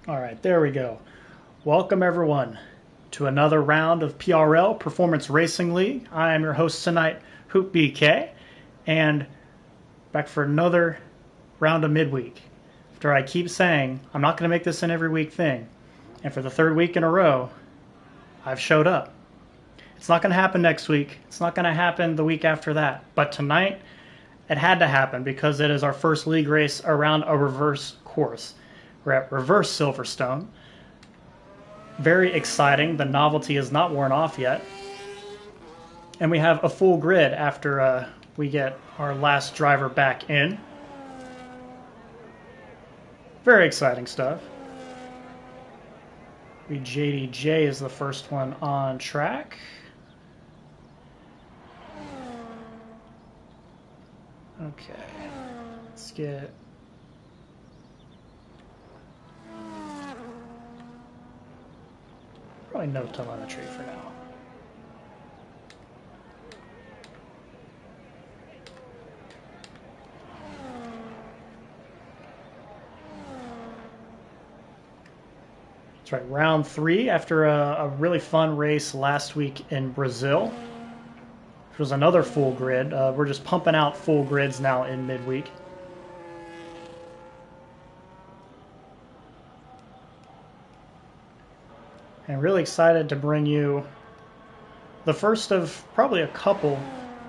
All right, there we go. Welcome, everyone, to another round of PRL, Performance Racing League. I am your host tonight, Hoop BK, and back for another round of midweek. After I keep saying I'm not going to make this an every week thing, and for the third week in a row, I've showed up. It's not going to happen next week. It's not going to happen the week after that. But tonight, it had to happen because it is our first league race around a reverse course. We're at Reverse Silverstone. Very exciting. The novelty is not worn off yet. And we have a full grid after we get our last driver back in. Very exciting stuff. JDJ is the first one on track. Okay, let's get... Probably no telemetry for now. That's right, round 3 after a really fun race last week in Brazil. Which was another full grid. We're just pumping out full grids now in midweek. And really excited to bring you the first of probably a couple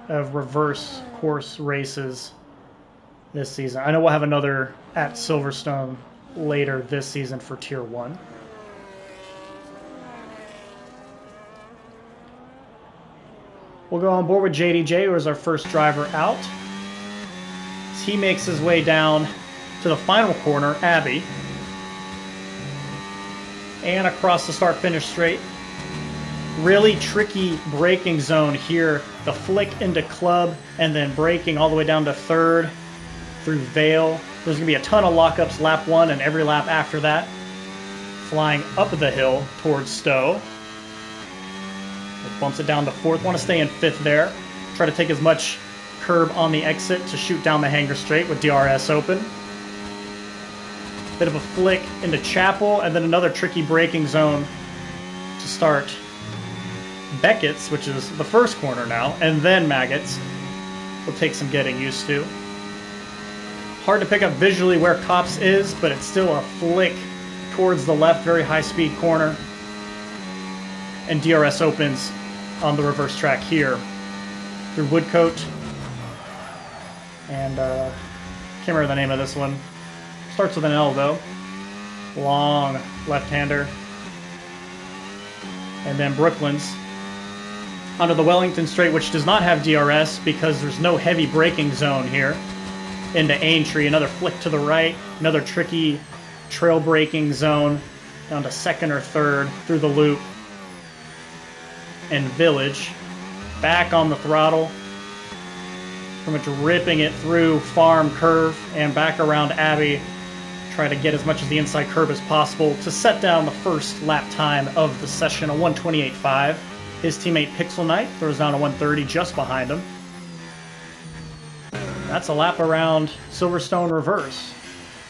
of reverse course races this season. I know we'll have another at Silverstone later this season for Tier 1. We'll go on board with JDJ, who is our first driver out. As he makes his way down to the final corner, Abbey. And across the start-finish straight. Really tricky braking zone here. The flick into club and then braking all the way down to third through Vale. There's going to be a ton of lockups lap 1 and every lap after that. Flying up the hill towards Stowe. It bumps it down to 4th. Want to stay in 5th there. Try to take as much curb on the exit to shoot down the hanger straight with DRS open. Bit of a flick into Chapel, and then another tricky braking zone to start Beckett's, which is the first corner now, and then Maggots. Will take some getting used to. Hard to pick up visually where Cops is, but it's still a flick towards the left, very high-speed corner. And DRS opens on the reverse track here through Woodcote. And can't remember the name of this one. Starts with an L though. Long left-hander. And then Brooklands onto the Wellington Straight, which does not have DRS because there's no heavy braking zone here. Into Aintree, another flick to the right, another tricky trail braking zone down to 2nd or 3rd through the loop. And Village back on the throttle. Pretty much ripping it through Farm Curve and back around Abbey. Try to get as much of the inside curve as possible to set down the first lap time of the session, a 1:28.5. His teammate Pixel Knight throws down a 1:30 just behind him. That's a lap around Silverstone Reverse.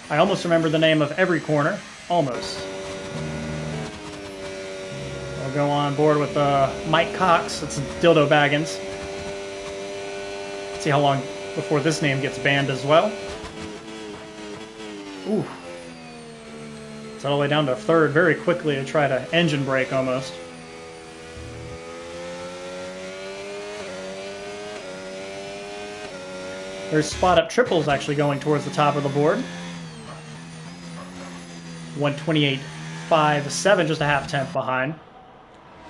I almost remember the name of every corner. Almost. We'll go on board with Mike Cox. That's Dildo Baggins. See how long before this name gets banned as well. Ooh. It's all the way down to 3rd very quickly to try to engine brake almost. There's spot-up triples actually going towards the top of the board. 1:28.57, just a half-tenth behind.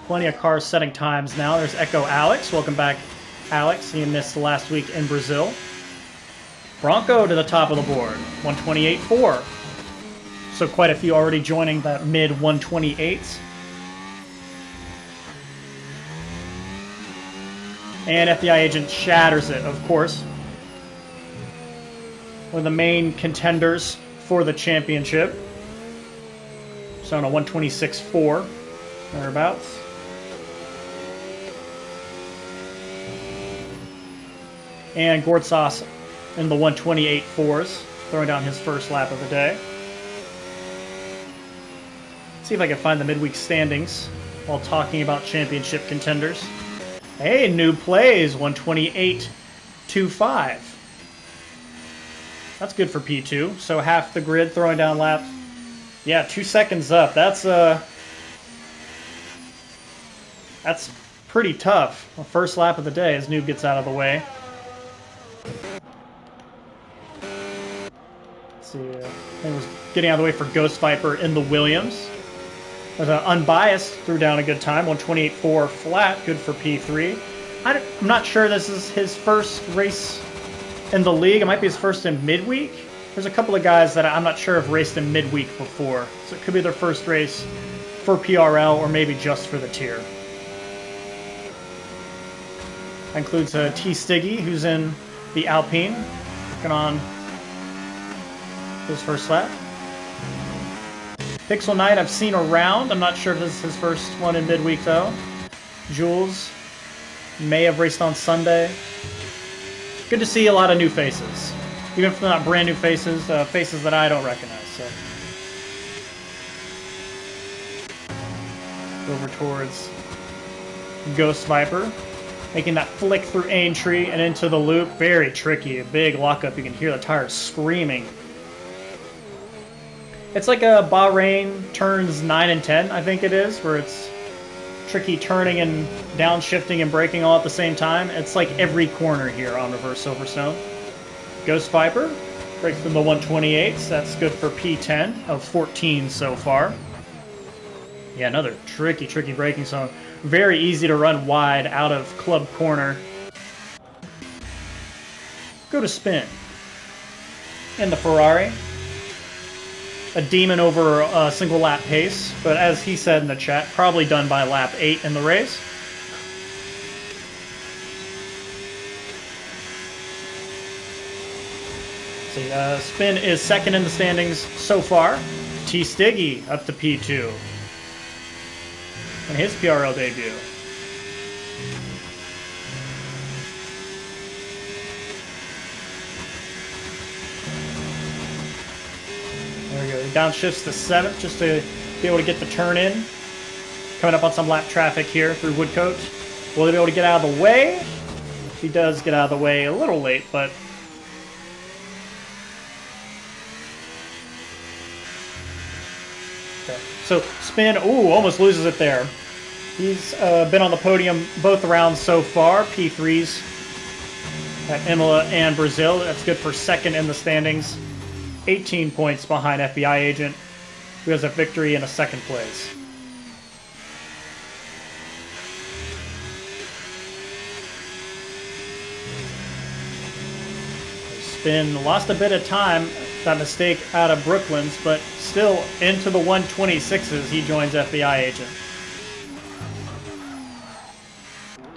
Plenty of cars setting times now. There's Echo Alex. Welcome back, Alex. He missed last week in Brazil. Bronco to the top of the board. 1:28.4. So quite a few already joining that mid-128s. And FBI Agent shatters it, of course. One of the main contenders for the championship. So on a 1:26.4, thereabouts. And Gortsas in the 1:28.4s, throwing down his first lap of the day. See if I can find the midweek standings while talking about championship contenders. Hey, new plays, 128.25. That's good for P2. So half the grid throwing down laps. Yeah, 2 seconds up. That's pretty tough. The first lap of the day as Noob gets out of the way. Let's see, I think it was getting out of the way for Ghost Viper in the Williams. Unbiased threw down a good time, 128.4 flat, good for P3. I'm not sure this is his first race in the league. It might be his first in midweek. There's a couple of guys that I'm not sure have raced in midweek before, so it could be their first race for PRL or maybe just for the tier. That includes T. Stiggy, who's in the Alpine, working on his first lap. Pixel Knight I've seen around. I'm not sure if this is his first one in midweek though. Jules may have raced on Sunday. Good to see a lot of new faces. Even if they're not brand new faces, faces that I don't recognize. So. Over towards Ghost Viper. Making that flick through Aintree and into the loop. Very tricky. A big lockup. You can hear the tires screaming. It's like a Bahrain turns 9 and 10, I think it is, where it's tricky turning and downshifting and braking all at the same time. It's like every corner here on Reverse Silverstone. Ghost Viper breaks through the 128s. That's good for P10 of 14 so far. Yeah, another tricky braking zone. Very easy to run wide out of club corner. Go to spin. In the Ferrari. A demon over a single lap pace, but as he said in the chat, probably done by lap 8 in the race. See, Spin is second in the standings so far. T. Stiggy up to P2 in his PRL debut. There we go. He downshifts to 7th just to be able to get the turn in. Coming up on some lap traffic here through Woodcote. Will he be able to get out of the way? He does get out of the way a little late, but... Okay. So Spin, almost loses it there. He's been on the podium both rounds so far. P3s at Imola and Brazil. That's good for second in the standings. 18 points behind FBI Agent, who has a victory in a second place. Spin lost a bit of time, that mistake out of Brooklands, but still into the 126s he joins FBI Agent.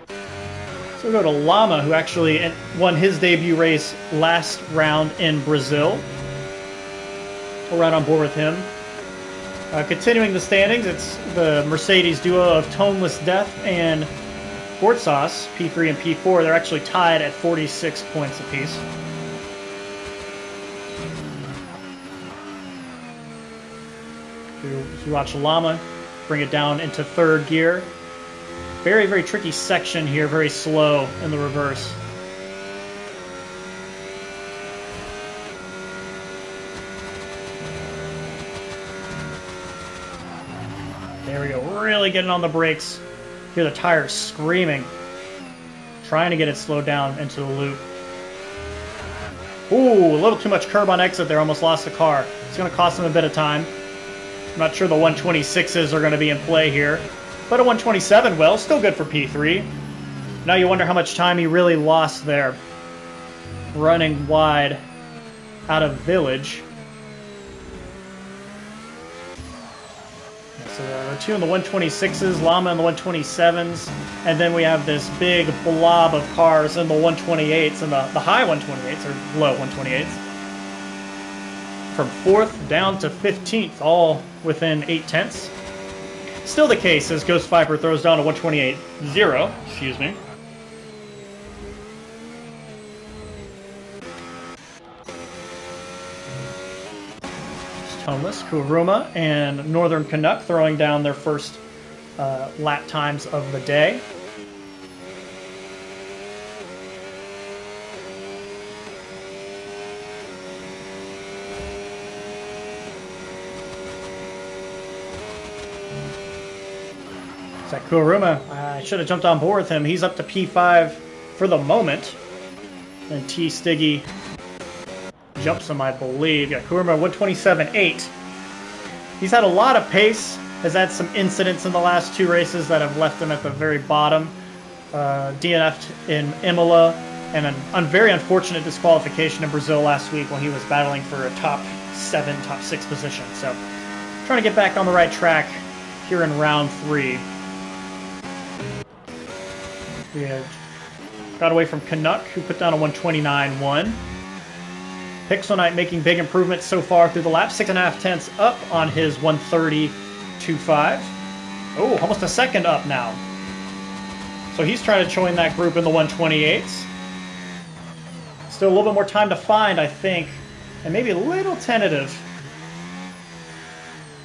So we'll go to Llama, who actually won his debut race last round in Brazil. We're right on board with him. Continuing the standings, it's the Mercedes duo of Toneless Death and Bortsauce, P3 and P4. They're actually tied at 46 points apiece. We watch Llama bring it down into third gear. Very tricky section here, very slow in the reverse. There we go, really getting on the brakes. Hear the tires screaming. Trying to get it slowed down into the loop. Ooh, a little too much curb on exit there, almost lost the car. It's going to cost him a bit of time. I'm not sure the 126s are going to be in play here. But a 127 will, still good for P3. Now you wonder how much time he really lost there. Running wide out of Village. So the two in the 126s, Llama in the 127s, and then we have this big blob of cars in the 128s and the high 128s, or low 128s. From 4th down to 15th, all within 8 tenths. Still the case as Ghost Viper throws down a 128.0, excuse me. Homeless, Kuruma, and Northern Canuck throwing down their first lap times of the day. Kuruma, I should have jumped on board with him. He's up to P5 for the moment. And T. Stiggy jumps him, I believe. Yeah, Kuruma 127.8. He's had a lot of pace. Has had some incidents in the last two races that have left him at the very bottom. DNF'd in Imola, and a very unfortunate disqualification in Brazil last week when he was battling for a top 7, top 6 position. So, trying to get back on the right track here in round 3. We had got away from Canuck, who put down a 129.1. Pixelnight making big improvements so far through the lap. 6.5 tenths up on his 130.25. Oh, almost a second up now. So he's trying to join that group in the 128s. Still a little bit more time to find, I think. And maybe a little tentative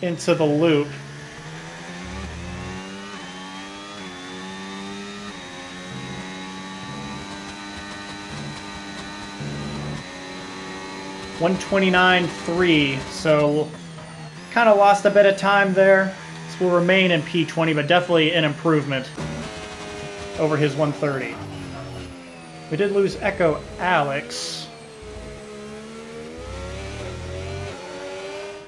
into the loop. $129.3, so kind of lost a bit of time there. This will remain in P20, but definitely an improvement over his 130. We did lose Echo Alex.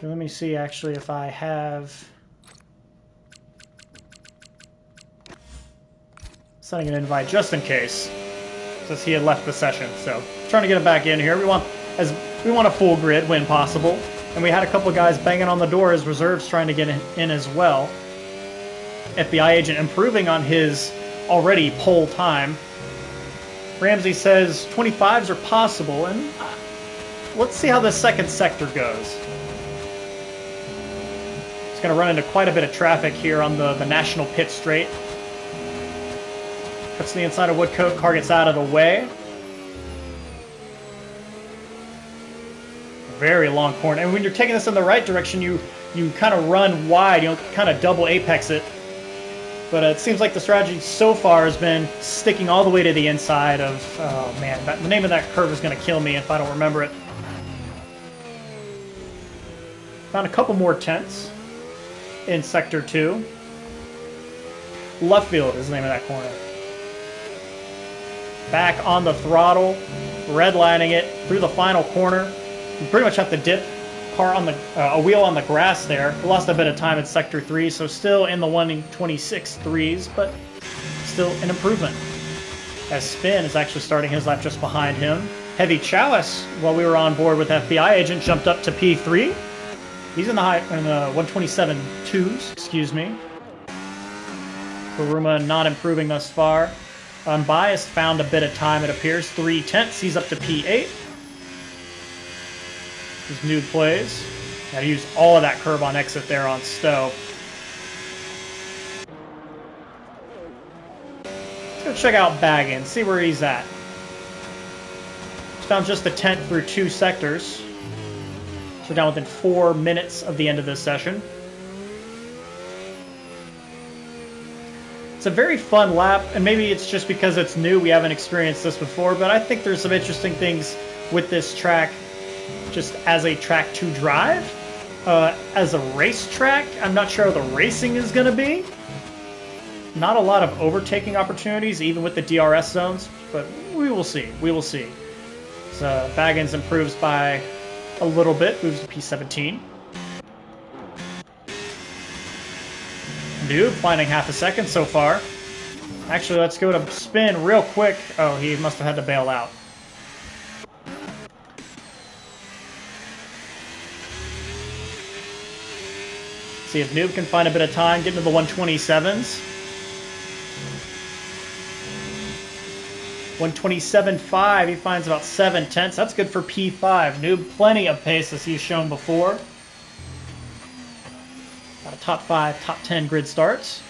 Let me see actually if I have... Sending an invite just in case, since he had left the session. So trying to get him back in here. We want a full grid when possible, and we had a couple guys banging on the door as reserves trying to get in as well. FBI agent improving on his already pole time. Ramsey says 25s are possible, and let's see how the second sector goes. It's going to run into quite a bit of traffic here on the National Pit Straight. Cuts to the inside of Woodcote, car gets out of the way. Very long corner, and when you're taking this in the right direction, you kind of run wide, you kind of double apex it. But it seems like the strategy so far has been sticking all the way to the inside of, oh man, the name of that curve is going to kill me if I don't remember it. Found a couple more tenths in Sector 2. Left field is the name of that corner. Back on the throttle, redlining it through the final corner. You pretty much have to dip car on the a wheel on the grass there. We lost a bit of time at Sector 3, so still in the 126.3s, but still an improvement. As Spin is actually starting his lap just behind him. Heavy Chalice, while we were on board with FBI agent, jumped up to P3. He's in the 127.2s, excuse me. Kuruma not improving thus far. Unbiased found a bit of time, it appears. 3 tenths, he's up to P8. His new plays. Got to use all of that curb on exit there on Stowe. Let's go check out Baggins, see where he's at. He's found just a tenth through 2 sectors. So we're down within 4 minutes of the end of this session. It's a very fun lap, and maybe it's just because it's new, we haven't experienced this before, but I think there's some interesting things with this track just as a track to drive. As a racetrack, I'm not sure how the racing is going to be. Not a lot of overtaking opportunities, even with the DRS zones, but we will see. We will see. So Baggins improves by a little bit, moves to P17. Dude, finding half a second so far. Actually, let's go to Spin real quick. Oh, he must have had to bail out. See if Noob can find a bit of time, get into the 127s. 127.5, he finds about 7 tenths. That's good for P5. Noob, plenty of pace as he's shown before. Got a top 5, top 10 grid starts.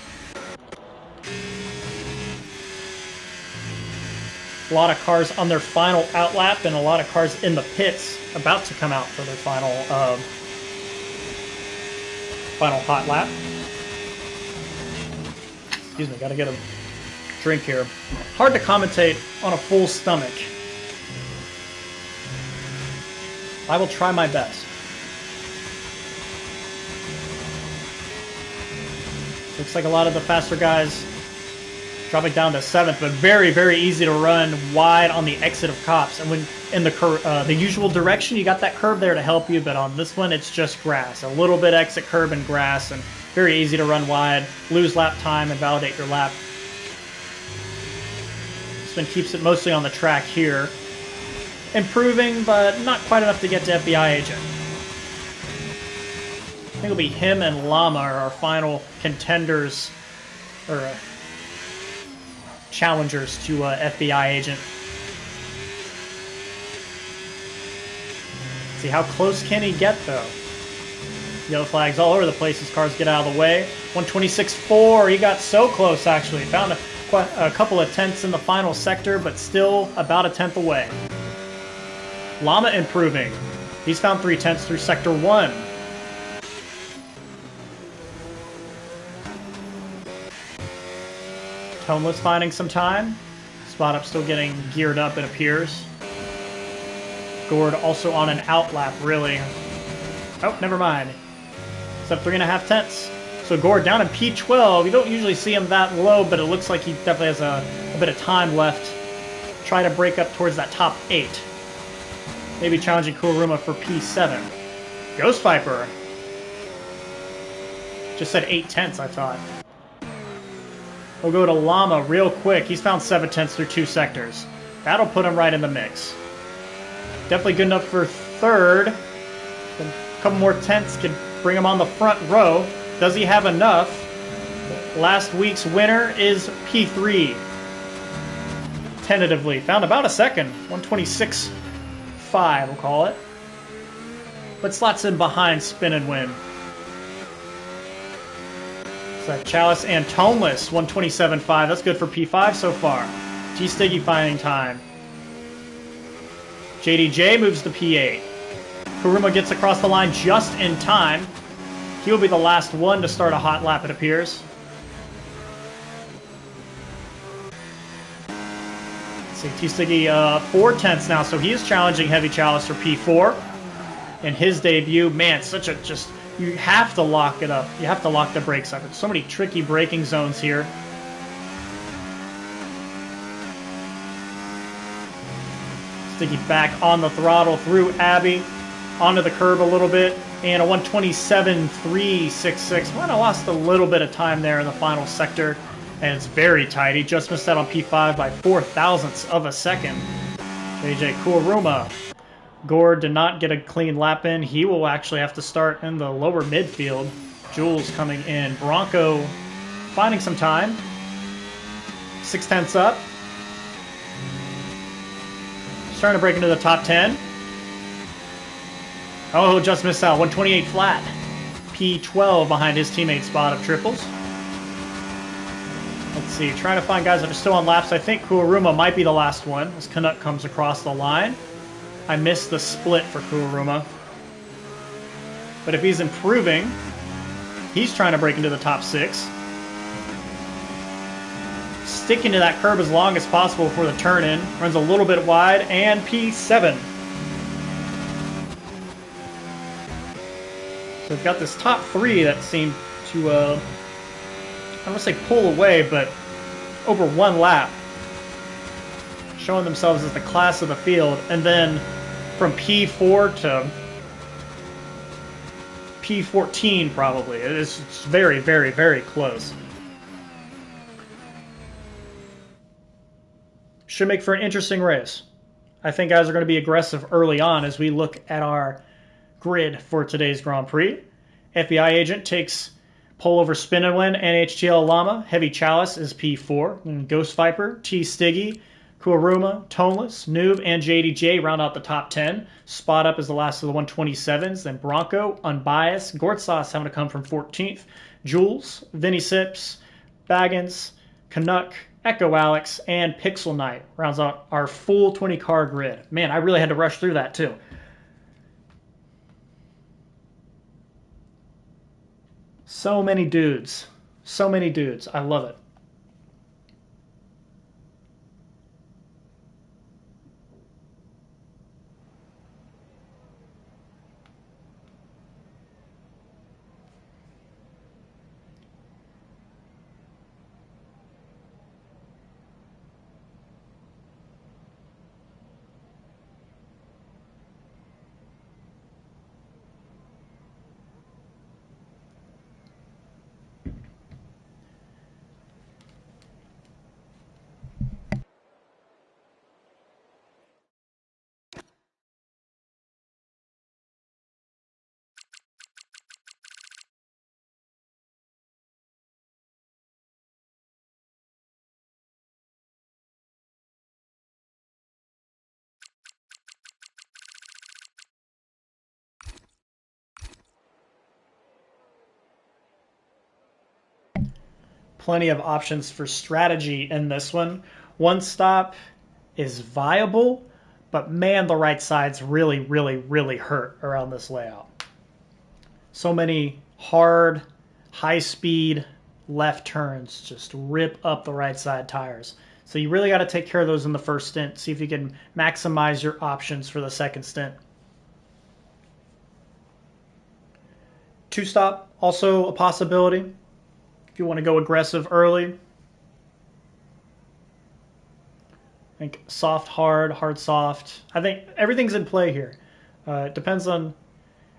A lot of cars on their final outlap and a lot of cars in the pits about to come out for their final Final hot lap. Excuse me, gotta get a drink here. Hard to commentate on a full stomach. I will try my best. Looks like a lot of the faster guys dropping down to 7th, but very, very easy to run wide on the exit of Copse. And when in the usual direction, you got that curve there to help you, but on this one, it's just grass. A little bit exit curb and grass, and very easy to run wide, lose lap time, and validate your lap. This one keeps it mostly on the track here. Improving, but not quite enough to get to FBI Agent. I think it'll be him and Llama are our final contenders, or challengers to FBI Agent. Let's see, how close can he get, though? Yellow flags all over the place as cars get out of the way. 126.4, he got so close, actually. Found a couple of tenths in the final sector, but still about a tenth away. Llama improving. He's found 3 tenths through Sector 1. Toneless finding some time. Spot up still getting geared up, it appears. Gord also on an out lap, really. Oh, never mind. It's up 3.5 tenths. So Gord down in P12. You don't usually see him that low, but it looks like he definitely has a bit of time left. Try to break up towards that top 8. Maybe challenging Kuruma for P7. Ghost Viper. Just said 8 tenths, I thought. We'll go to Llama real quick. He's found 7 tenths through 2 sectors. That'll put him right in the mix. Definitely good enough for 3rd. A couple more tenths could bring him on the front row. Does he have enough? Last week's winner is P3. Tentatively. Found about a second. 126.5, we'll call it. But slots in behind Spin and Win. So Chalice and Toneless, 127.5. That's good for P5 so far. T-Stiggy finding time. JDJ moves to P8. Kuruma gets across the line just in time. He'll be the last one to start a hot lap, it appears. Let's see, T-Stiggy 4 tenths now, so he is challenging Heavy Chalice for P4. In his debut, man, such a just... You have to lock it up. You have to lock the brakes up. There's so many tricky braking zones here. Sticky back on the throttle through Abbey. Onto the curb a little bit. And a 127.366. Might have lost a little bit of time there in the final sector. And it's very tight. He just missed out on P5 by 4 thousandths of a second. JJ Kuruma. Gord did not get a clean lap in. He will actually have to start in the lower midfield. Jules coming in. Bronco finding some time. 6 tenths up. Starting to break into the top 10. Oh, just missed out. 128 flat. P12 behind his teammate Spot of Triples. Let's see. Trying to find guys that are still on laps. I think Kuruma might be the last one as Canuck comes across the line. I missed the split for Kuruma. But if he's improving, he's trying to break into the top 6. Sticking to that curb as long as possible for the turn-in. Runs a little bit wide, and P7. So we've got this top 3 that seem to, I don't want to say pull away, but over 1 lap. Showing themselves as the class of the field, and then from P4 to P14 probably. It's very, very, very close. Should make for an interesting race. I think guys are going to be aggressive early on as we look at our grid for today's Grand Prix. FBI Agent takes pole over Spin and Win, NHTL Llama. Heavy Chalice is P4. And Ghost Viper, T-Stiggy, Kuruma, Toneless, Noob, and JDJ round out the top 10. Spot Up is the last of the 127s. Then Bronco, Unbiased, Gord Sauce having to come from 14th. Jules, Vinny Sips, Baggins, Canuck, Echo Alex, and Pixel Knight rounds out our full 20-car grid. Man, I really had to rush through that too. So many dudes. So many dudes. I love it. Plenty of options for strategy in this one. One stop is viable, but man, the right sides really, really, really hurt around this layout. So many hard, high speed left turns just rip up the right side tires. So you really got to take care of those in the first stint. See if you can maximize your options for the second stint. Two stop, also a possibility if you want to go aggressive early. I think soft, hard, hard, soft. I think everything's in play here. It depends on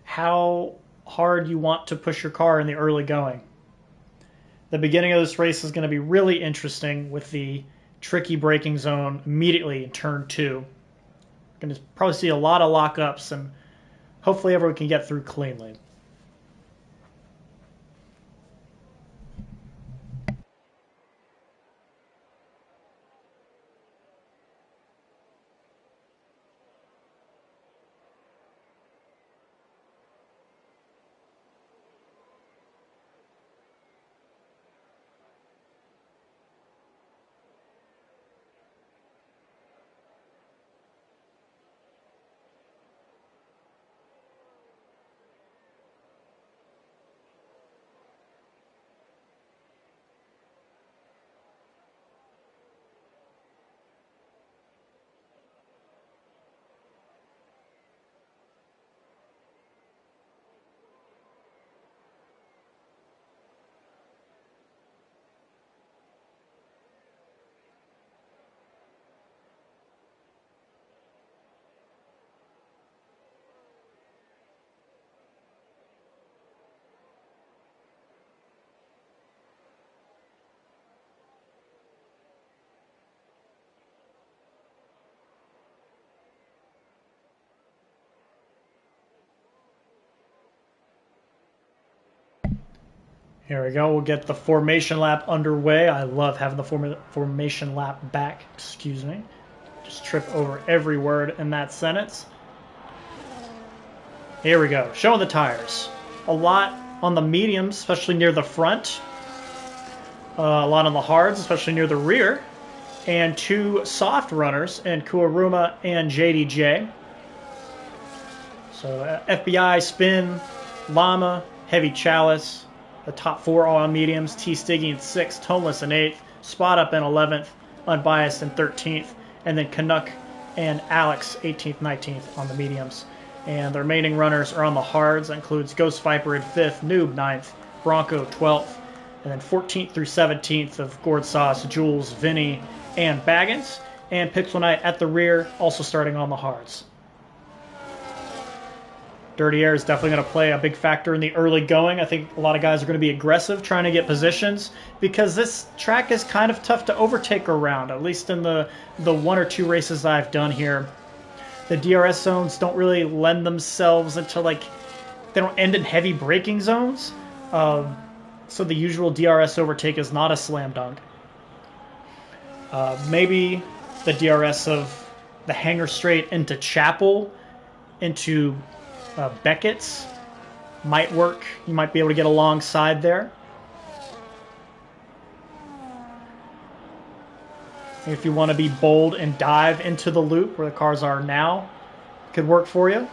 how hard you want to push your car in the early going. The beginning of this race is going to be really interesting with the tricky braking zone immediately in turn 2. Going to probably see a lot of lockups, and hopefully everyone can get through cleanly. Here we go. We'll get the formation lap underway. I love having the formation lap back. Excuse me. Just trip over every word in that sentence. Here we go. Showing the tires. A lot on the mediums, especially near the front. A lot on the hards, especially near the rear. And two soft runners in Kuruma and JDJ. So FBI, Spin, Llama, Heavy Chalice. The top 4 all on mediums. T. Stiggy in 6th, Toneless in 8th, Spot Up in 11th, Unbiased in 13th, and then Canuck and Alex 18th, 19th on the mediums. And the remaining runners are on the hards. That includes Ghost Viper in 5th, Noob 9th, Bronco 12th, and then 14th through 17th of Gourd Sauce, Jules, Vinny, and Baggins. And Pixel Knight at the rear, also starting on the hards. Dirty Air is definitely going to play a big factor in the early going. I think a lot of guys are going to be aggressive trying to get positions because this track is kind of tough to overtake around, at least in the 1 or 2 races I've done here. The DRS zones don't really lend themselves into, like, they don't end in heavy braking zones. So the usual DRS overtake is not a slam dunk. Maybe the DRS of the Hanger Straight into Chapel, into Beckett's might work. You might be able to get alongside there. If you want to be bold and dive into the loop where the cars are now, could work for you.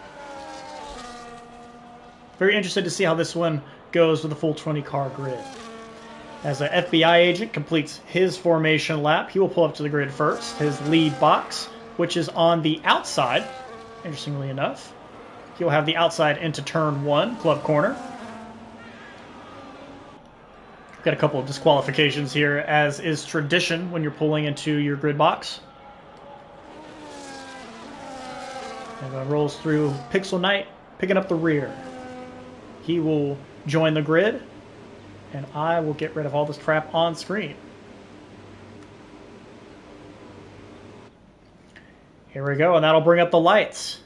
Very interested to see how this one goes with the full 20-car grid. As an FBI agent completes his formation lap, he will pull up to the grid first. His lead box, which is on the outside, interestingly enough. He'll have the outside into turn 1, club corner. We've got a couple of disqualifications here, as is tradition when you're pulling into your grid box. And rolls through Pixel Knight, picking up the rear. He will join the grid, and I will get rid of all this crap on screen. Here we go, and that'll bring up the lights.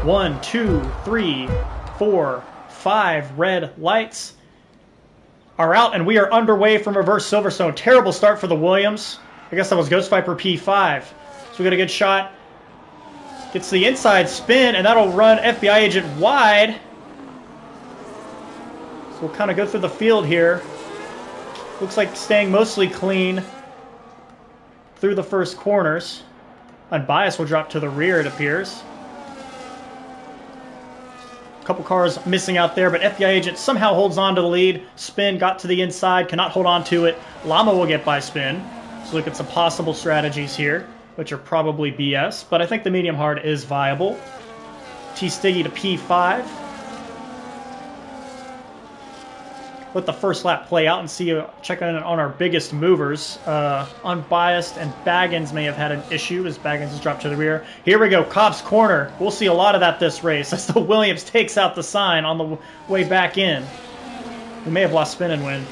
1, 2, 3, 4, 5 red lights are out, and we are underway from reverse Silverstone. Terrible start for the Williams. I guess that was Ghost Viper P5. So we got a good shot. Gets the inside spin, and that'll run FBI agent wide. So we'll kind of go through the field here. Looks like staying mostly clean through the first corners. Unbiased will drop to the rear, it appears. A couple cars missing out there, but FBI agent somehow holds on to the lead. Spin got to the inside, cannot hold on to it. Llama will get by Spin. So look at some possible strategies here, which are probably BS, but I think the medium hard is viable. T Stiggy to P5. Let the first lap play out and see, check in on our biggest movers. Unbiased and Baggins may have had an issue as Baggins has dropped to the rear. Here we go, Cobb's corner. We'll see a lot of that this race as the Williams takes out the sign on the way back in. We may have lost Spin and win.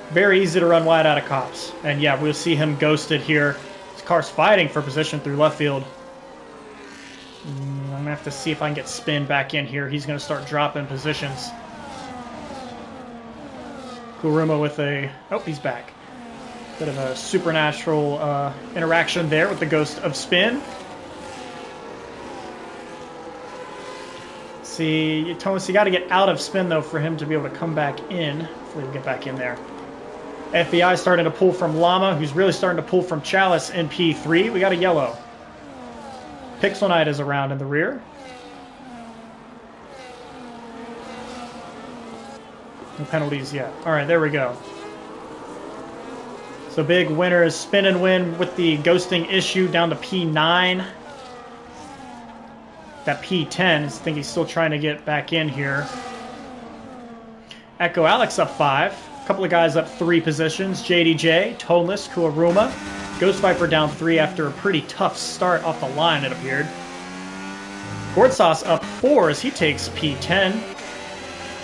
Very easy to run wide out of Cobb's. And yeah, we'll see him ghosted here. This car's fighting for position through left field. I'm going to have to see if I can get Spin back in here. He's going to start dropping positions. Kuruma with a... Oh, he's back. Bit of a supernatural interaction there with the ghost of Spin. See, Thomas, you got to get out of Spin, though, for him to be able to come back in. Hopefully we'll get back in there. FBI starting to pull from Llama, who's really starting to pull from Chalice in P3. We got a yellow. Pixel Knight is around in the rear. No penalties yet. All right, there we go. So big winners, Spin and win with the ghosting issue down to P9. That P10, I think he's still trying to get back in here. Echo Alex up 5. A couple of guys up 3 positions. JDJ, Toneless, Kuruma. Ghost Viper down 3 after a pretty tough start off the line, it appeared. Gordsauce up 4 as he takes P10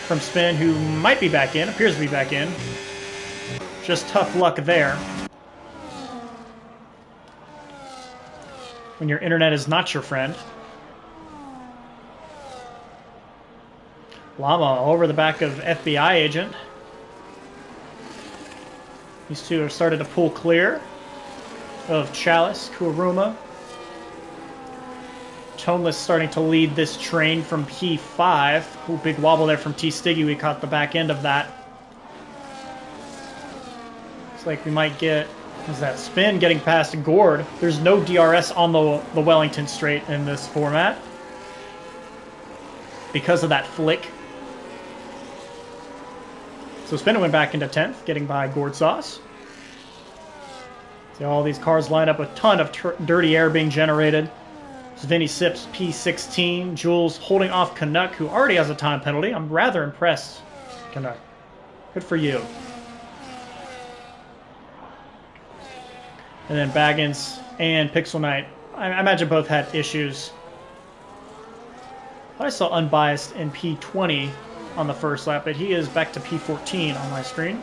from Spin, who might be back in, appears to be back in. Just tough luck there. When your internet is not your friend. Llama over the back of FBI agent. These two have started to pull clear of Chalice, Kuruma. Toneless starting to lead this train from P5. Ooh, big wobble there from T Stiggy. We caught the back end of that. Looks like we might get, is that Spin getting past Gord. There's no DRS on the Wellington straight in this format because of that flick. So Spin went back into 10th, getting by Gordsauce. See all these cars lined up with a ton of dirty air being generated. Vinny Sips P16. Jules holding off Canuck, who already has a time penalty. I'm rather impressed, Canuck. Good for you. And then Baggins and Pixel Knight. I imagine both had issues. I saw Unbiased in P20 on the first lap, but he is back to P14 on my screen.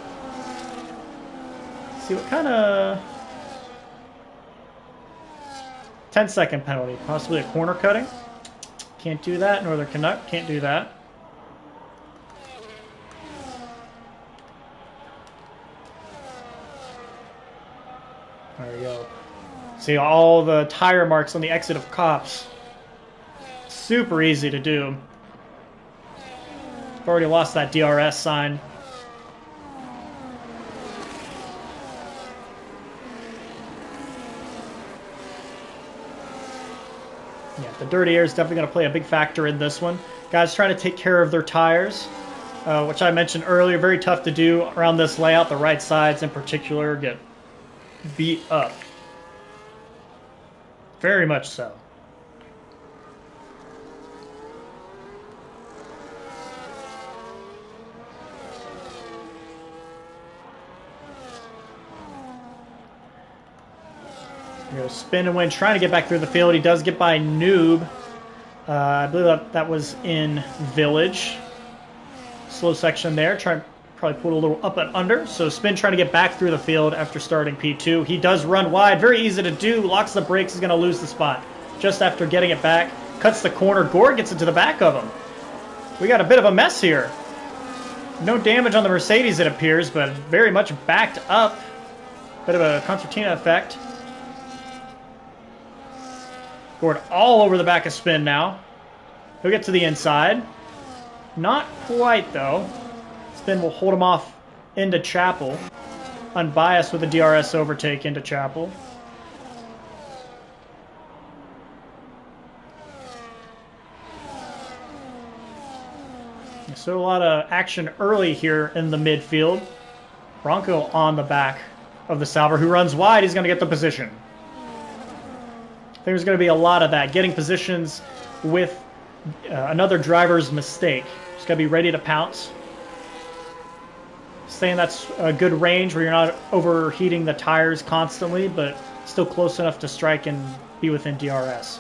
Let's see what kind of... 10-second penalty, possibly a corner cutting. Can't do that. Northern Canuck can't do that. There we go. See all the tire marks on the exit of Cops. Super easy to do. I've already lost that DRS sign. Yeah, the dirty air is definitely going to play a big factor in this one. Guys trying to take care of their tires, which I mentioned earlier, very tough to do around this layout. The right sides in particular get beat up. Very much so. Spin and win, trying to get back through the field. He does get by Noob. I believe that was in Village. Slow section there. Probably put a little up and under. So Spin trying to get back through the field after starting P2. He does run wide. Very easy to do. Locks the brakes. He's going to lose the spot. Just after getting it back. Cuts the corner. Gord gets into the back of him. We got a bit of a mess here. No damage on the Mercedes, it appears, but very much backed up. Bit of a concertina effect. Gord all over the back of Spin now. He'll get to the inside. Not quite, though. Spin will hold him off into Chapel. Unbiased with a DRS overtake into Chapel. So a lot of action early here in the midfield. Bronco on the back of the Sauber, who runs wide. He's going to get the position. There's going to be a lot of that. Getting positions with another driver's mistake. Just got to be ready to pounce. Saying that's a good range where you're not overheating the tires constantly, but still close enough to strike and be within DRS.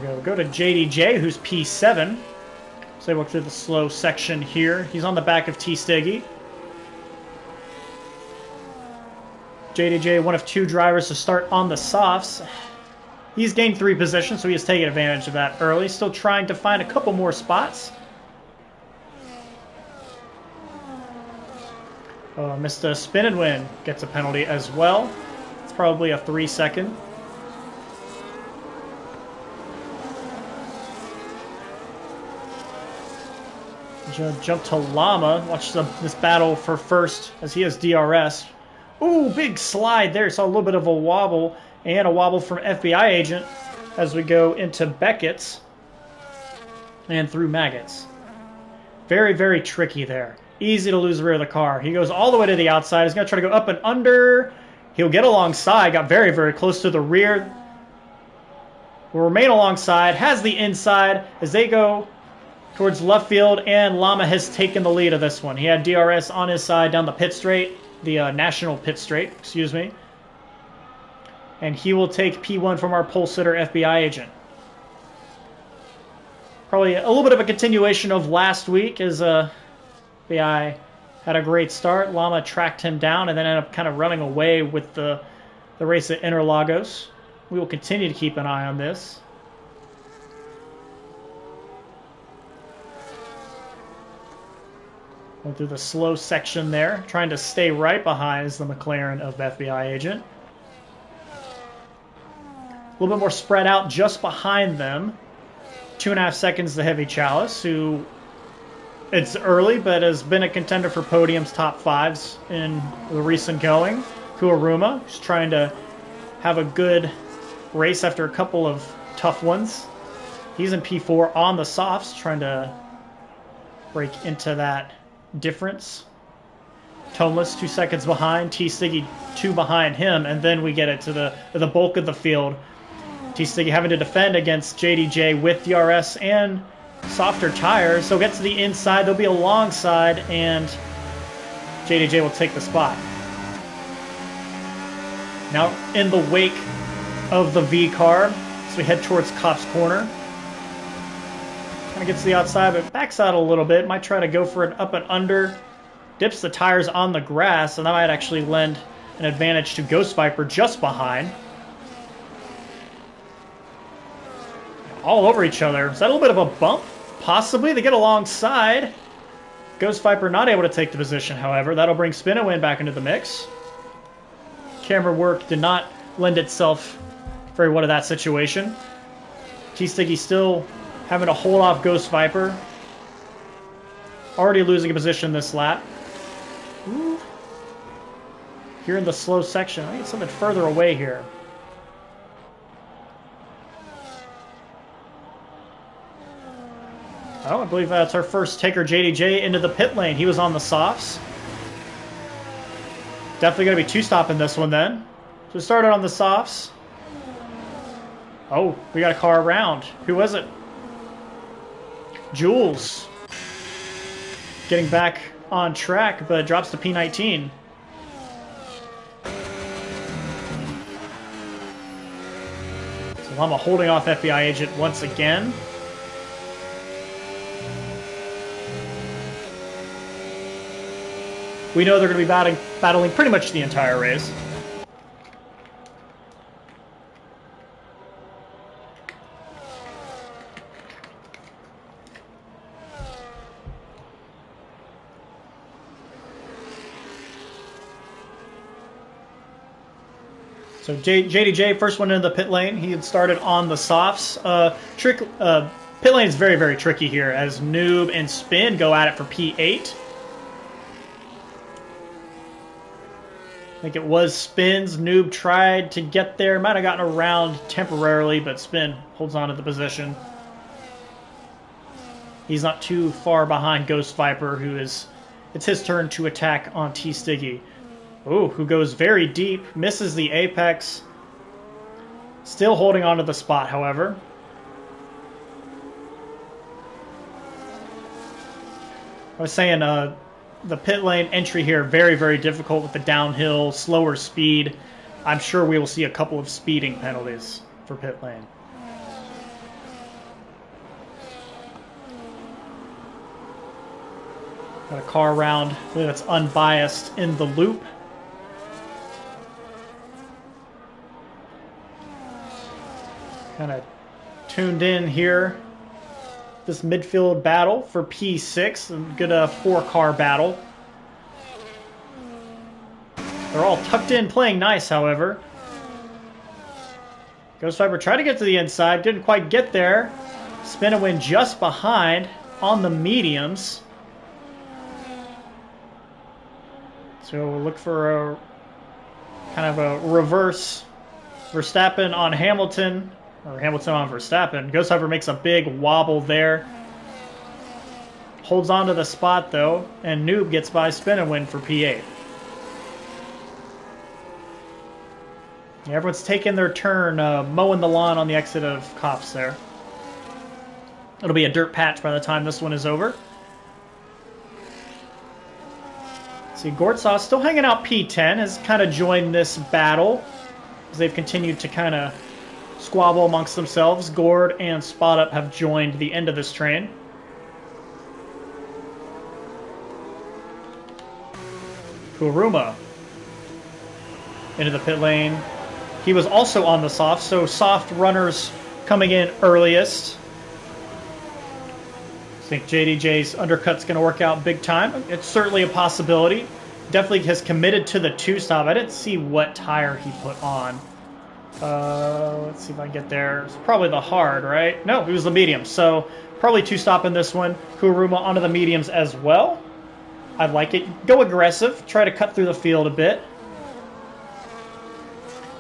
We'll go to JDJ, who's P7. So they work through the slow section here. He's on the back of T. Stiggy. JDJ, one of two drivers to start on the softs. He's gained 3 positions, so he has taken advantage of that early. Still trying to find a couple more spots. Missed a spin and win. Gets a penalty as well. It's probably a 3-second. Jump to Llama. Watch this battle for first as he has DRS. Ooh, big slide there. Saw a little bit of a wobble and a wobble from FBI agent as we go into Beckett's and through Maggots. Very, very tricky there. Easy to lose the rear of the car. He goes all the way to the outside. He's going to try to go up and under. He'll get alongside. Got very, very close to the rear. Will remain alongside. Has the inside as they go towards left field, and Llama has taken the lead of this one. He had DRS on his side down the pit straight. The national pit straight, excuse me. And he will take P1 from our pole sitter FBI agent. Probably a little bit of a continuation of last week as FBI had a great start. Llama tracked him down and then ended up kind of running away with the race at Interlagos. We will continue to keep an eye on this. Went through the slow section there, trying to stay right behind the McLaren of FBI agent. A little bit more spread out just behind them. 2.5 seconds to Heavy Chalice, who it's early but has been a contender for podiums, top 5s in the recent going. Kuaruma, who's trying to have a good race after a couple of tough ones. He's in P4 on the softs, trying to break into that difference. Toneless 2 seconds behind. T. Stiggy 2 behind him, and then we get it to the bulk of the field. T. Stiggy having to defend against JDJ with DRS and softer tires. So get to the inside. They'll be alongside, and JDJ will take the spot. Now in the wake of the V car, so we head towards Kopp's corner. Kind of gets to the outside, but backs out a little bit. Might try to go for an up and under. Dips the tires on the grass, and that might actually lend an advantage to Ghost Viper just behind. All over each other. Is that a little bit of a bump? Possibly. They get alongside. Ghost Viper not able to take the position, however. That'll bring Spin and Win back into the mix. Camera work did not lend itself very well to that situation. T-Stiggy still having to hold off Ghost Viper. Already losing a position this lap. Ooh. Here in the slow section. I need something further away here. Oh, I believe that's our first taker, JDJ, into the pit lane. He was on the softs. Definitely going to be two-stopping this one then. So started on the softs. Oh, we got a car around. Who was it? Jules. Getting back on track, but drops to P19. So Llama holding off FBI agent once again. We know they're going to be battling pretty much the entire race. So JDJ, first one into the pit lane. He had started on the softs. Pit lane is very, very tricky here as Noob and Spin go at it for P8. I think it was Spin's. Noob tried to get there. Might have gotten around temporarily, but Spin holds on to the position. He's not too far behind Ghost Viper, it's his turn to attack on T-Stiggy. Ooh, who goes very deep, misses the apex. Still holding on to the spot, however. I was saying, the pit lane entry here, very, very difficult with the downhill, slower speed. I'm sure we will see a couple of speeding penalties for pit lane. Got a car around, I believe that's unbiased in the loop. Kind of tuned in here. This midfield battle for P6, a good 4-car battle. They're all tucked in, playing nice, however. Ghost Viper tried to get to the inside, didn't quite get there. Spin and win just behind on the mediums. So we'll look for a kind of a reverse Verstappen on Hamilton. Or Hamilton on Verstappen. Ghost Viper makes a big wobble there. Holds on to the spot, though. And Noob gets by Spin and win for P8. Yeah, everyone's taking their turn mowing the lawn on the exit of Cops there. It'll be a dirt patch by the time this one is over. See, Gortsaw still hanging out P10. Has kind of joined this battle. As they've continued to kind of squabble amongst themselves. Gord and Spot Up have joined the end of this train. Kuruma into the pit lane. He was also on the soft, so soft runners coming in earliest. I think JDJ's undercut's going to work out big time. It's certainly a possibility. Definitely has committed to the two-stop. I didn't see what tire he put on. Let's see if I can get there. It's probably the hard, right? No, it was the medium. So probably two-stop in this one. Kuruma onto the mediums as well. I like it. Go aggressive. Try to cut through the field a bit.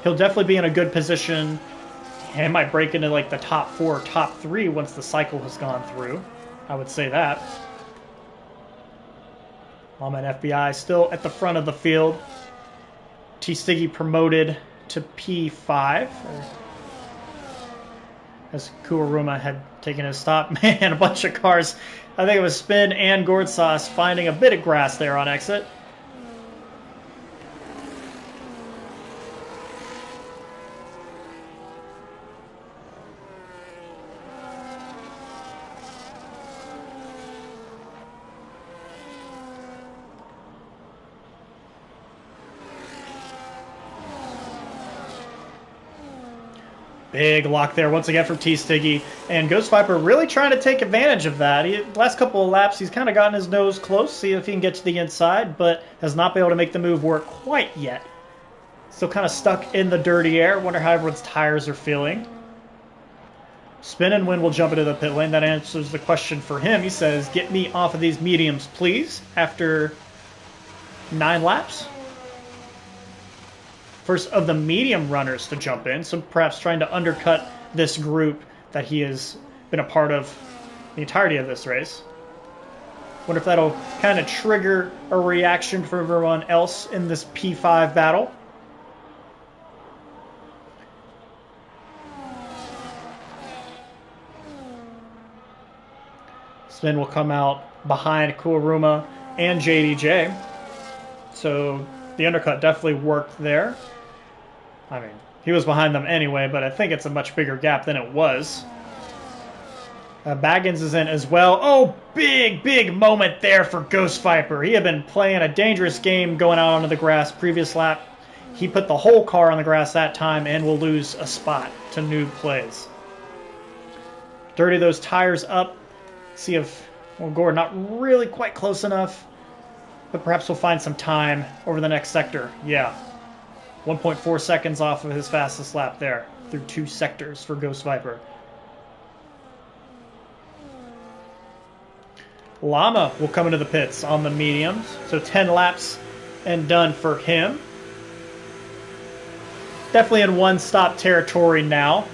He'll definitely be in a good position. He might break into like the top 4 or top 3 once the cycle has gone through. I would say that. Llama and FBI still at the front of the field. T-Stiggy promoted to P5. As Kuruma had taken his stop. Man, a bunch of cars. I think it was Spin and Gourd Sauce finding a bit of grass there on exit. Big lock there once again from T-Stiggy. And Ghost Viper really trying to take advantage of that. Last couple of laps, he's kind of gotten his nose close, see if he can get to the inside, but has not been able to make the move work quite yet. Still kind of stuck in the dirty air. Wonder how everyone's tires are feeling. Spin and Win will jump into the pit lane. That answers the question for him. He says, get me off of these mediums, please, after 9 laps. First of the medium runners to jump in, so perhaps trying to undercut this group that he has been a part of the entirety of this race. Wonder if that'll kind of trigger a reaction for everyone else in this P5 battle. Spin will come out behind Kuruma and JDJ. So the undercut definitely worked there. I mean, he was behind them anyway, but I think it's a much bigger gap than it was. Baggins is in as well. Oh, big moment there for Ghost Viper. He had been playing a dangerous game going out onto the grass previous lap. He put the whole car on the grass that time and will lose a spot to Noob Plays. Dirty those tires up. See if, well, Gord not really quite close enough, but perhaps we'll find some time over the next sector. Yeah, 1.4 seconds off of his fastest lap there through 2 sectors for Ghost Viper. Llama will come into the pits on the mediums, so 10 laps and done for him. Definitely in one-stop territory now.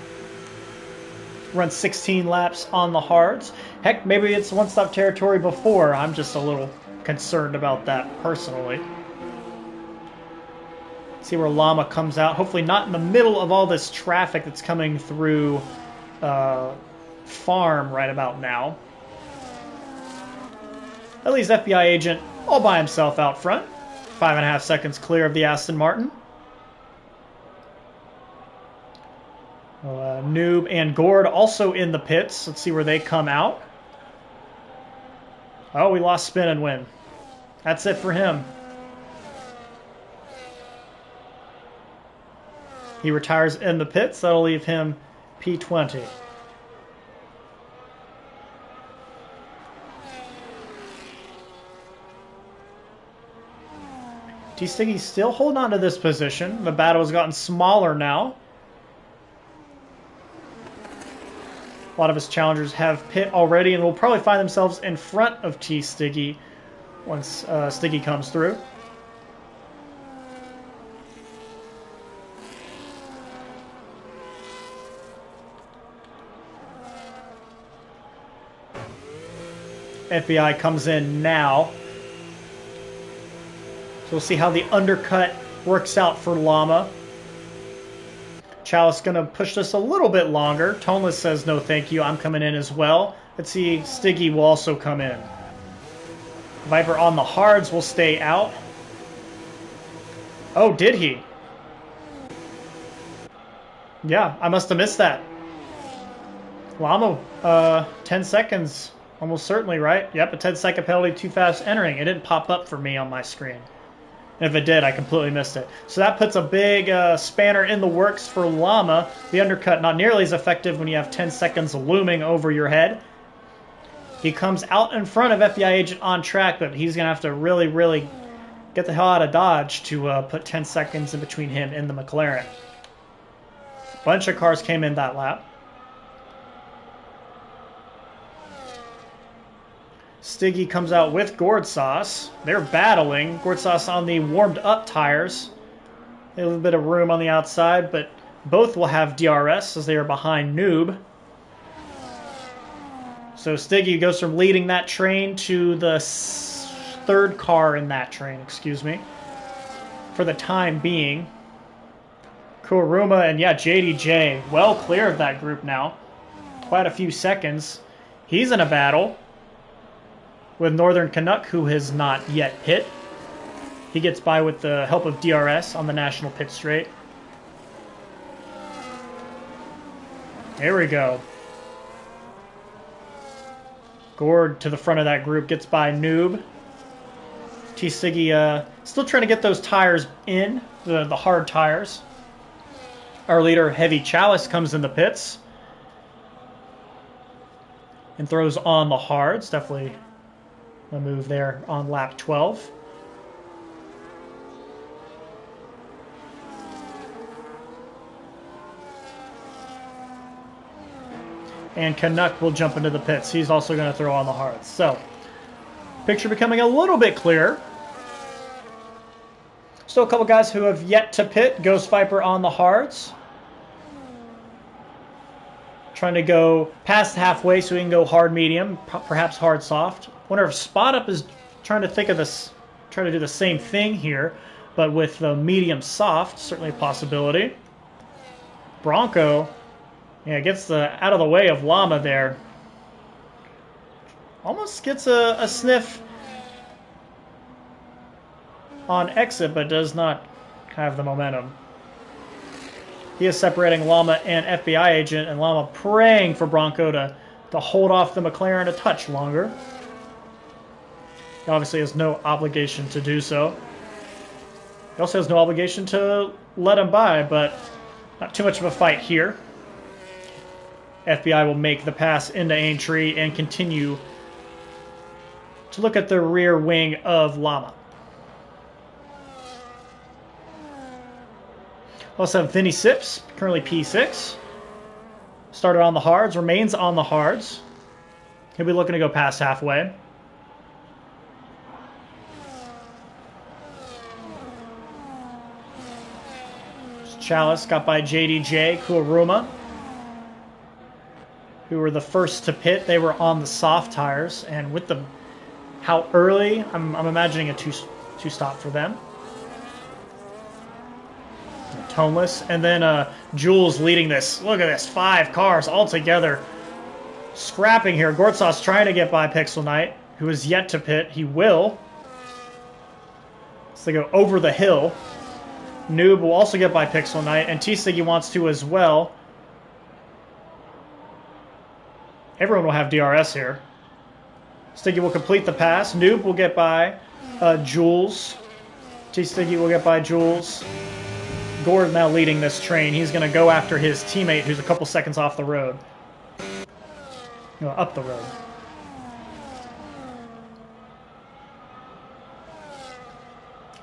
Run 16 laps on the hards. Heck, maybe it's one-stop territory before. I'm just a little concerned about that personally. See where Llama comes out. Hopefully not in the middle of all this traffic that's coming through Farm right about now. At least FBI agent all by himself out front. 5.5 seconds clear of the Aston Martin. Noob and Gord also in the pits. Let's see where they come out. Oh, we lost Spin and Win. That's it for him. He retires in the pits. That'll leave him P20. T-Stiggy's still holding on to this position. The battle has gotten smaller now. A lot of his challengers have pit already and will probably find themselves in front of T-Stiggy once Stiggy comes through. FBI comes in now. So we'll see how the undercut works out for Llama. Chalice going to push this a little bit longer. Toneless says no thank you, I'm coming in as well. Let's see, Stiggy will also come in. Viper on the hards will stay out. Oh, did he? Yeah, I must have missed that. Llama, 10 seconds. Almost certainly, right? Yep, a 10-second penalty, too fast entering. It didn't pop up for me on my screen. And if it did, I completely missed it. So that puts a big spanner in the works for Llama. The undercut not nearly as effective when you have 10 seconds looming over your head. He comes out in front of FBI agent on track, but he's going to have to really get the hell out of Dodge to put 10 seconds in between him and the McLaren. A bunch of cars came in that lap. Stiggy comes out with Gourd Sauce. They're battling. Gourd Sauce on the warmed up tires. A little bit of room on the outside, but both will have DRS as they are behind Noob. So Stiggy goes from leading that train to the third car in that train, excuse me, for the time being. Kuruma and yeah, JDJ well clear of that group now. Quite a few seconds. He's in a battle with Northern Canuck, who has not yet pit. He gets by with the help of DRS on the national pit straight. There we go. Gord to the front of that group gets by Noob. T-Siggy still trying to get those tires in, the hard tires. Our leader, Heavy Chalice, comes in the pits and throws on the hards. Definitely a move there on lap 12. And Canuck will jump into the pits. He's also going to throw on the hards. So, picture becoming a little bit clearer. Still a couple guys who have yet to pit. Ghost Viper on the hards. Trying to go past halfway so we can go hard medium, perhaps hard soft. Wonder if Spot Up is trying to think of this, trying to do the same thing here, but with the medium soft, certainly a possibility. Bronco, yeah, gets out of the way of Llama there. Almost gets a sniff on exit, but does not have the momentum. He is separating Llama and FBI agent, and Llama praying for Bronco to hold off the McLaren a touch longer. He obviously has no obligation to do so. He also has no obligation to let him by, but not too much of a fight here. FBI will make the pass into Aintree and continue to look at the rear wing of Llama. Also have Vinny Sips, currently P6. Started on the hards, remains on the hards. He'll be looking to go past halfway. Chalice got by JDJ, Kuruma, who were the first to pit. They were on the soft tires, and with how early, I'm imagining a two stop for them. Toneless, and then Jules leading this. Look at this, 5 cars all together, scrapping here. Gortsov's trying to get by Pixel Knight, who is yet to pit. He will. So they go over the hill. Noob will also get by Pixel Knight, and T-Siggy wants to as well. Everyone will have DRS here. Stiggy will complete the pass. Noob will get by Jules. T-Stiggy will get by Jules. Gord now leading this train. He's going to go after his teammate who's a couple seconds off the road. No, up the road.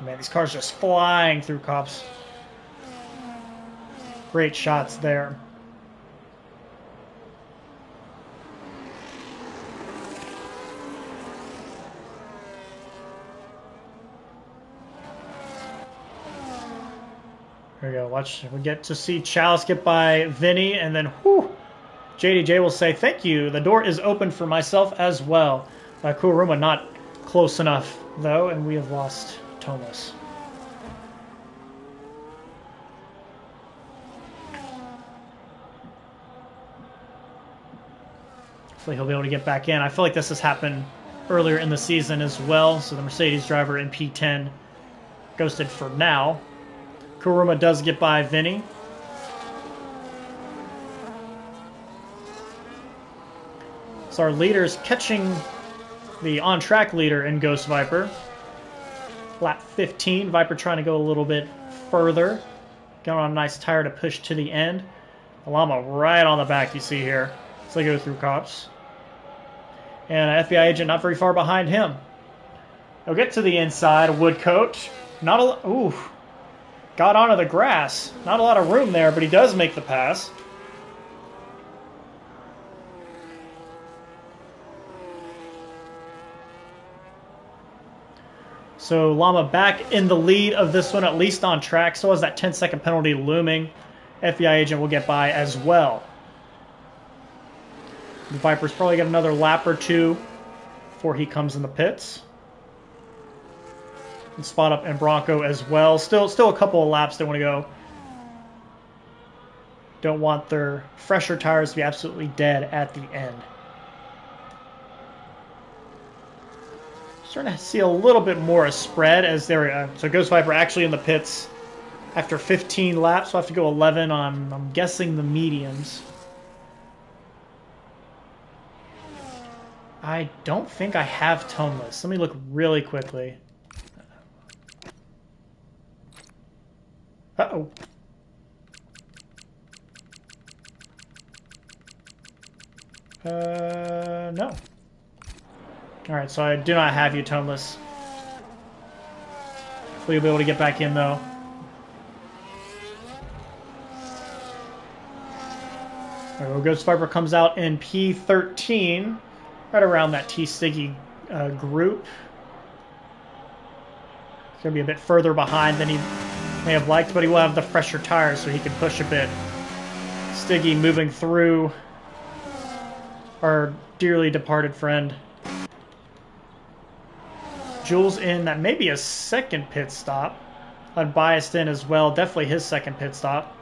Man, these cars just flying through cops. Great shots there. There we go. Watch. We get to see Chalice get by Vinny, and then whew, JDJ will say, "Thank you. The door is open for myself as well." Kuruma not close enough though, and we have lost Thomas. Hopefully he'll be able to get back in. I feel like this has happened earlier in the season as well. So the Mercedes driver in P10 ghosted for now. Kuruma does get by Vinny. So our leader's catching the on-track leader in Ghost Viper. Lap 15, Viper trying to go a little bit further. Going on a nice tire to push to the end. Llama right on the back you see here. So they go through cops. And an FBI agent not very far behind him. They'll get to the inside. Woodcoat. Not a... Ooh. Got onto the grass. Not a lot of room there, but he does make the pass. So Llama back in the lead of this one, at least on track. Still has that 10-second penalty looming. FBI agent will get by as well. The Viper's probably got another lap or two before he comes in the pits. And Spot Up and Bronco as well. Still a couple of laps they want to go. Don't want their fresher tires to be absolutely dead at the end. Starting to see a little bit more spread as they're... so Ghost Viper actually in the pits after 15 laps. So I have to go 11 on, I'm guessing, the mediums. I don't think I have toneless. Let me look really quickly. Uh-oh. No. Alright, so I do not have you toneless. Hopefully you'll be able to get back in, though. Alright, well, Ghost Viper comes out in P13. Right around that T-Stiggy group. He's going to be a bit further behind than he may have liked, but he will have the fresher tires so he can push a bit. Stiggy moving through our dearly departed friend. Jules in, that may be a second pit stop. Unbiased in as well, definitely his second pit stop.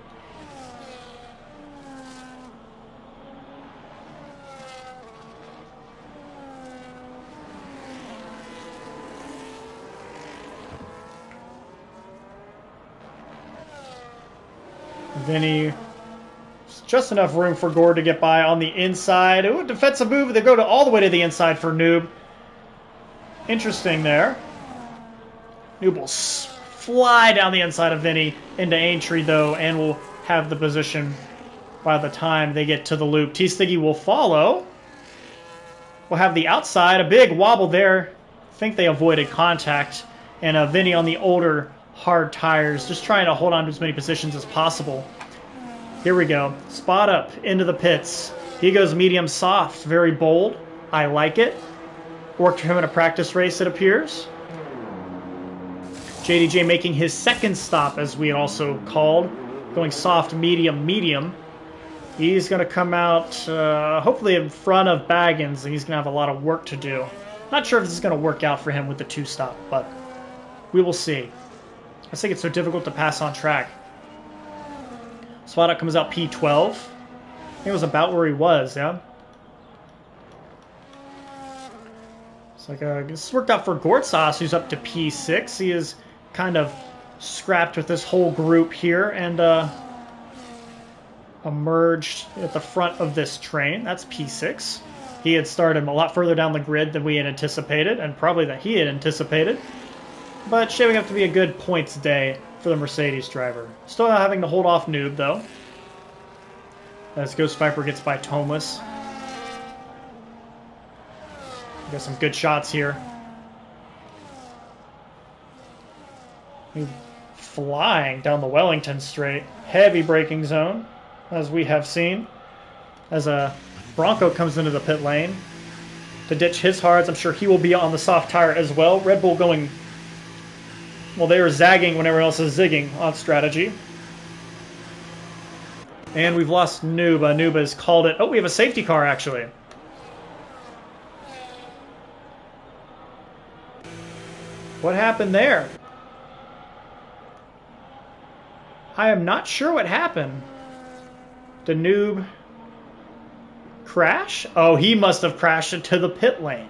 Vinny, just enough room for Gord to get by on the inside. Ooh, defensive move. They go all the way to the inside for Noob. Interesting there. Noob will fly down the inside of Vinny into Aintree, though, and will have the position by the time they get to the loop. T-Stiggy will follow. We'll have the outside. A big wobble there. I think they avoided contact. And Vinny on the older hard tires, just trying to hold on to as many positions as possible. Here we go. Spot up into the pits. He goes medium soft. Very bold. I like it. Worked for him in a practice race, it appears. JDJ making his second stop, as we also called. Going soft, medium, medium. He's going to come out hopefully in front of Baggins, and he's going to have a lot of work to do. Not sure if this is going to work out for him with the two-stop, but we will see. I think it's so difficult to pass on track. Spot up comes out P12. I think it was about where he was, yeah? It's like this worked out for Gortsas, who's up to P6. He is kind of scrapped with this whole group here and emerged at the front of this train. That's P6. He had started a lot further down the grid than we had anticipated, and probably that he had anticipated. But shaping up to be a good points day for the Mercedes driver. Still not having to hold off Noob, though. As Ghost Viper gets by Tomeless. Got some good shots here. Flying down the Wellington straight. Heavy braking zone, as we have seen. As a Bronco comes into the pit lane to ditch his hards. I'm sure he will be on the soft tire as well. Red Bull going... Well, they were zagging when everyone else is zigging on strategy. And we've lost Noob. Noob has called it. Oh, we have a safety car, actually. What happened there? I am not sure what happened. Did Noob crash? Oh, he must have crashed into the pit lane.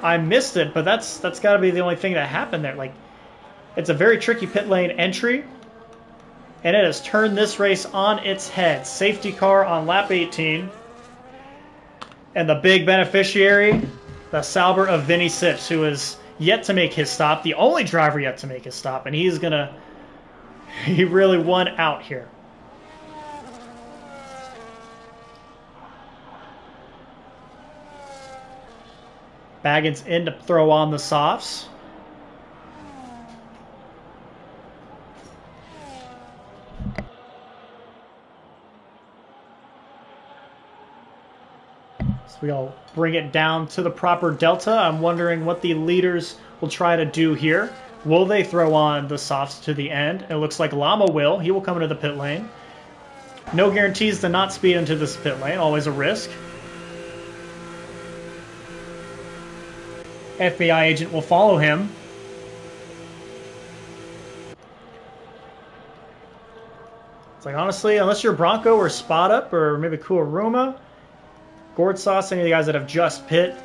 I missed it, but that's got to be the only thing that happened there. Like, it's a very tricky pit lane entry, and it has turned this race on its head. Safety car on lap 18, and the big beneficiary, the Sauber of Vinny Sips, who is yet to make his stop, the only driver yet to make his stop, and he really won out here. Baggins in to throw on the softs. So we'll bring it down to the proper delta. I'm wondering what the leaders will try to do here. Will they throw on the softs to the end? It looks like Llama will. He will come into the pit lane. No guarantees to not speed into this pit lane. Always a risk. FBI agent will follow him. It's like, honestly, unless you're Bronco or Spot Up or maybe Kuruma, Gourd Sauce, any of the guys that have just pit,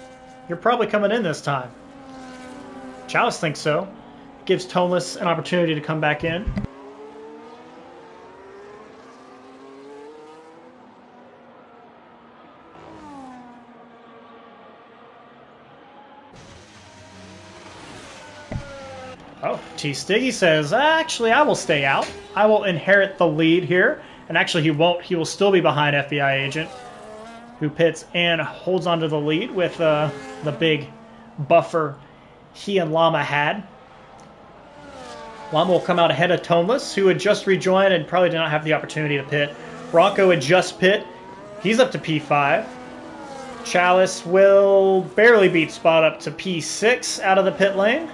you're probably coming in this time. Chalice thinks so. Gives Toneless an opportunity to come back in. Oh, T-Stiggy says, actually, I will stay out. I will inherit the lead here. And actually, he won't. He will still be behind FBI agent, who pits and holds onto the lead with the big buffer he and Llama had. Llama will come out ahead of Toneless, who had just rejoined and probably did not have the opportunity to pit. Bronco had just pit. He's up to P5. Chalice will barely beat Spot up to P6 out of the pit lane.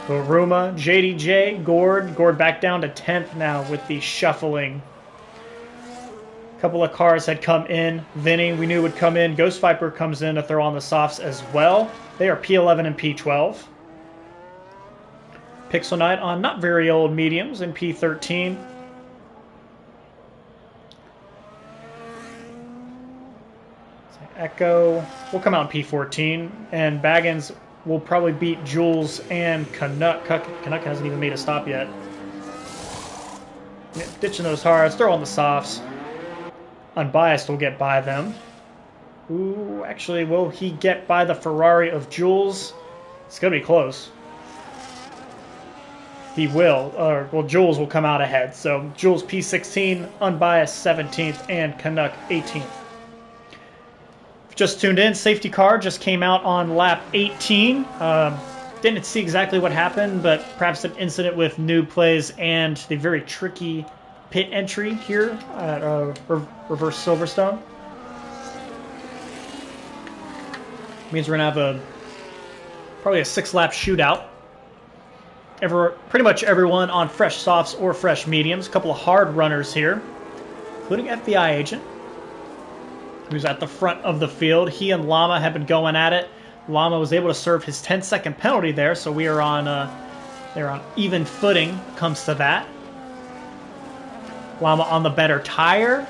Kuruma, JDJ, Gord back down to 10th now with the shuffling. A couple of cars had come in. Vinny, we knew would come in. Ghost Viper comes in to throw on the softs as well. They are P11 and P12. Pixel Knight on not very old mediums in P13. Echo will come out in P14. And Baggins will probably beat Jules and Canuck. Canuck hasn't even made a stop yet. Ditching those hards, throw on the softs. Unbiased will get by them. Ooh, actually, will he get by the Ferrari of Jules? It's going to be close. He will. Well, Jules will come out ahead. So Jules P16, Unbiased 17th, and Canuck 18th. Just tuned in, safety car just came out on lap 18. Didn't see exactly what happened, but perhaps an incident with new plays and the very tricky pit entry here at Reverse Silverstone. Means we're going to have probably a 6-lap shootout. Pretty much everyone on fresh softs or fresh mediums. A couple of hard runners here, including FBI agent, who's at the front of the field. He and Llama have been going at it. Llama was able to serve his 10-second penalty there, so we are on they're on even footing comes to that. Llama on the better tire,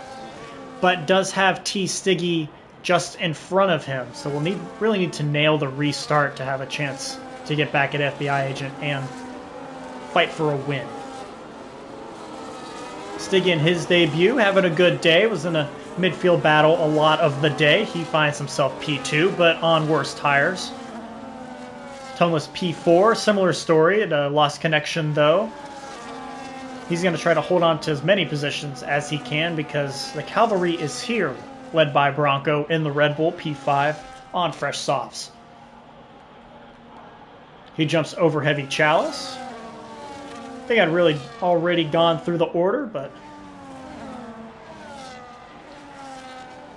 but does have T. Stiggy just in front of him, so we'll really need to nail the restart to have a chance to get back at FBI agent and fight for a win. Stiggy in his debut having a good day, was in a midfield battle a lot of the day. He finds himself P2, but on worse tires. Toneless P4, similar story, lost connection though. He's going to try to hold on to as many positions as he can because the cavalry is here, led by Bronco in the Red Bull P5 on fresh softs. He jumps over Heavy Chalice. I think I'd really already gone through the order, but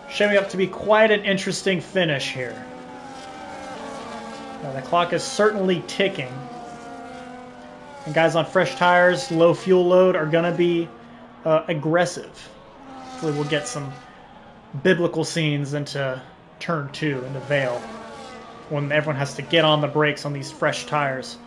shaping up to be quite an interesting finish here. Now, the clock is certainly ticking. And guys on fresh tires, low fuel load, are going to be aggressive. Hopefully we'll get some biblical scenes into turn 2, into Vale, when everyone has to get on the brakes on these fresh tires.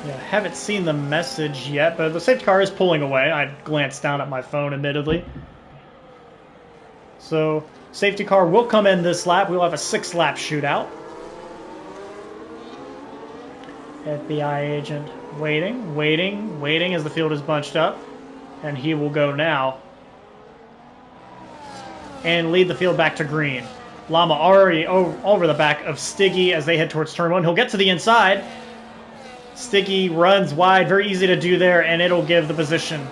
Yeah, I haven't seen the message yet, but the safety car is pulling away. I glanced down at my phone, admittedly. So, safety car will come in this lap. We'll have a 6-lap shootout. FBI agent waiting as the field is bunched up. And he will go now. And lead the field back to green. Llama already over the back of Stiggy as they head towards turn 1. He'll get to the inside. Stiggy runs wide, very easy to do there, and it'll give the position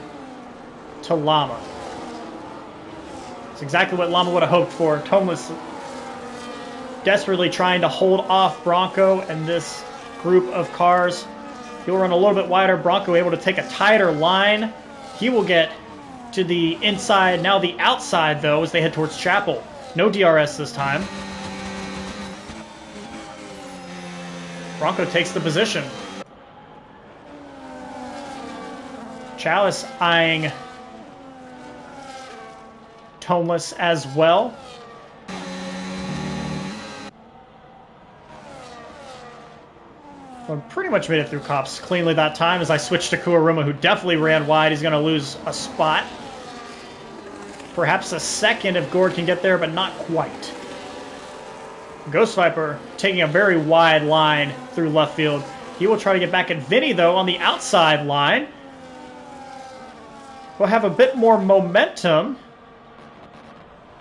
to Llama. It's exactly what Llama would have hoped for. Toneless desperately trying to hold off Bronco and this group of cars. He'll run a little bit wider. Bronco able to take a tighter line. He will get to the inside, now the outside though, as they head towards Chapel. No DRS this time. Bronco takes the position. Chalice eyeing Toneless as well. Well, pretty much made it through Cops cleanly that time as I switched to Kuaruma, who definitely ran wide. He's going to lose a spot. Perhaps a second if Gord can get there, but not quite. Ghost Viper taking a very wide line through left field. He will try to get back at Vinny, though, on the outside line. will have a bit more momentum.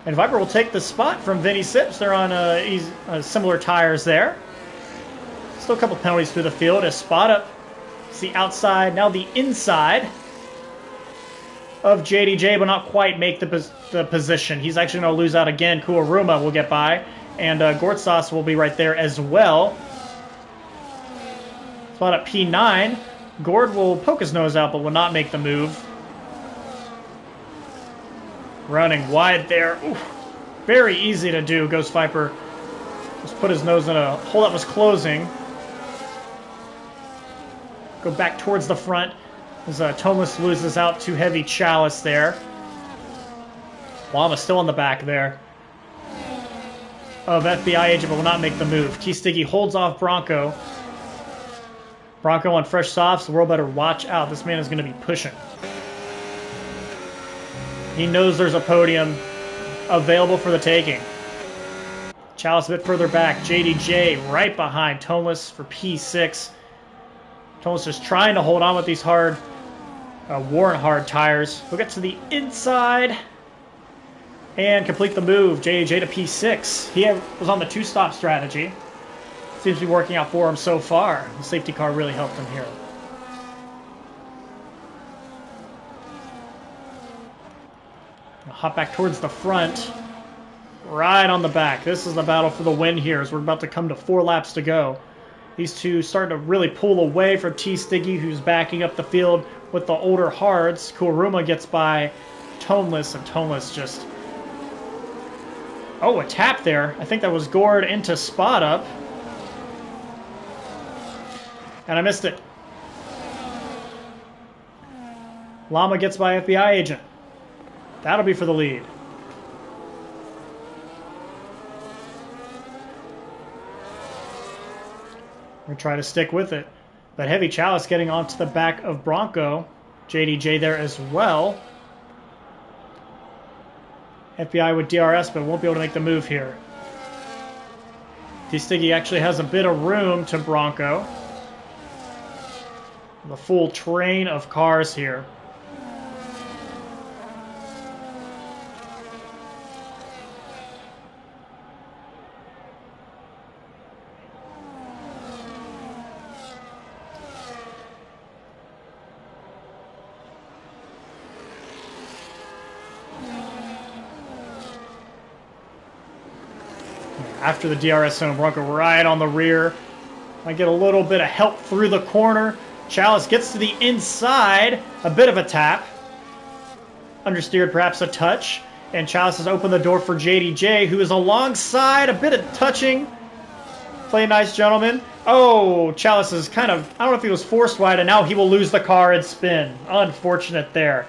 And Viper will take the spot from Vinny Sips. They're on similar tires there. Still a couple penalties through the field. A spot up. It's the outside, now the inside of JDJ, but not quite make the position. He's actually going to lose out again. Kuaruma will get by, and Gortsas will be right there as well. Spot up P9. Gord will poke his nose out, but will not make the move. Running wide there. Oof. Very easy to do. Ghost Viper just put his nose in a hole that was closing. Go back towards the front as Toneless loses out to Heavy Chalice there. Llama still on the back there of FBI Agent, but will not make the move. T-Stiggy holds off Bronco. Bronco on fresh softs. The world better watch out. This man is going to be pushing. He knows there's a podium available for the taking. Chalice a bit further back. JDJ right behind Toneless for P6. Toneless just trying to hold on with these hard, Warren hard tires. We'll get to the inside and complete the move. JDJ to P6. He was on the two-stop strategy. Seems to be working out for him so far. The safety car really helped him here. Hop back towards the front. Right on the back. This is the battle for the win here as we're about to come to 4 laps to go. These two starting to really pull away from T-Stiggy, who's backing up the field with the older hards. Kuruma gets by Toneless, and Toneless just... Oh, a tap there. I think that was Gord into spot up. And I missed it. Llama gets by FBI Agent. That'll be for the lead. We'll try to stick with it. But Heavy Chalice getting onto the back of Bronco. JDJ there as well. FBI with DRS, but won't be able to make the move here. T-Stiggy actually has a bit of room to Bronco. The full train of cars here. After the DRS zone, Bronco right on the rear. I get a little bit of help through the corner. Chalice gets to the inside. A bit of a tap. Understeered perhaps a touch. And Chalice has opened the door for JDJ, who is alongside. A bit of touching. Play nice, gentlemen. Oh, Chalice is kind of... I don't know if he was forced wide, and now he will lose the car and spin. Unfortunate there.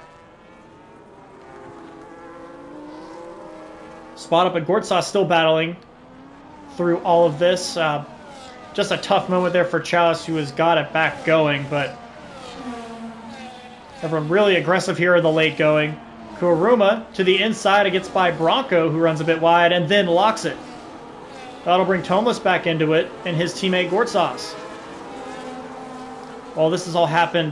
Spot up, and Gortsas still battling through all of this. Just a tough moment there for Chalice, who has got it back going, but everyone really aggressive here in the late going. Kuruma to the inside. It gets by Bronco, who runs a bit wide and then locks it. That'll bring Toneless back into it and his teammate Gortsas. While this has all happened,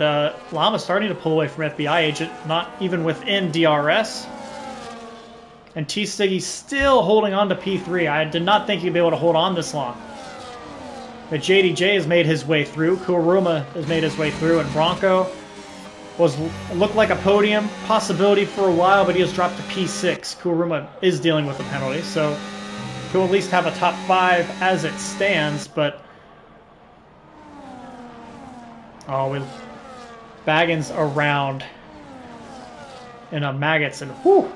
Llama starting to pull away from FBI Agent, not even within DRS. And T-Stiggy still holding on to P3. I did not think he'd be able to hold on this long. But JDJ has made his way through. Kuruma has made his way through. And Bronco looked like a podium possibility for a while, but he has dropped to P6. Kuruma is dealing with a penalty, so he'll at least have a top 5 as it stands. But with Baggins around and Maggots, and whew,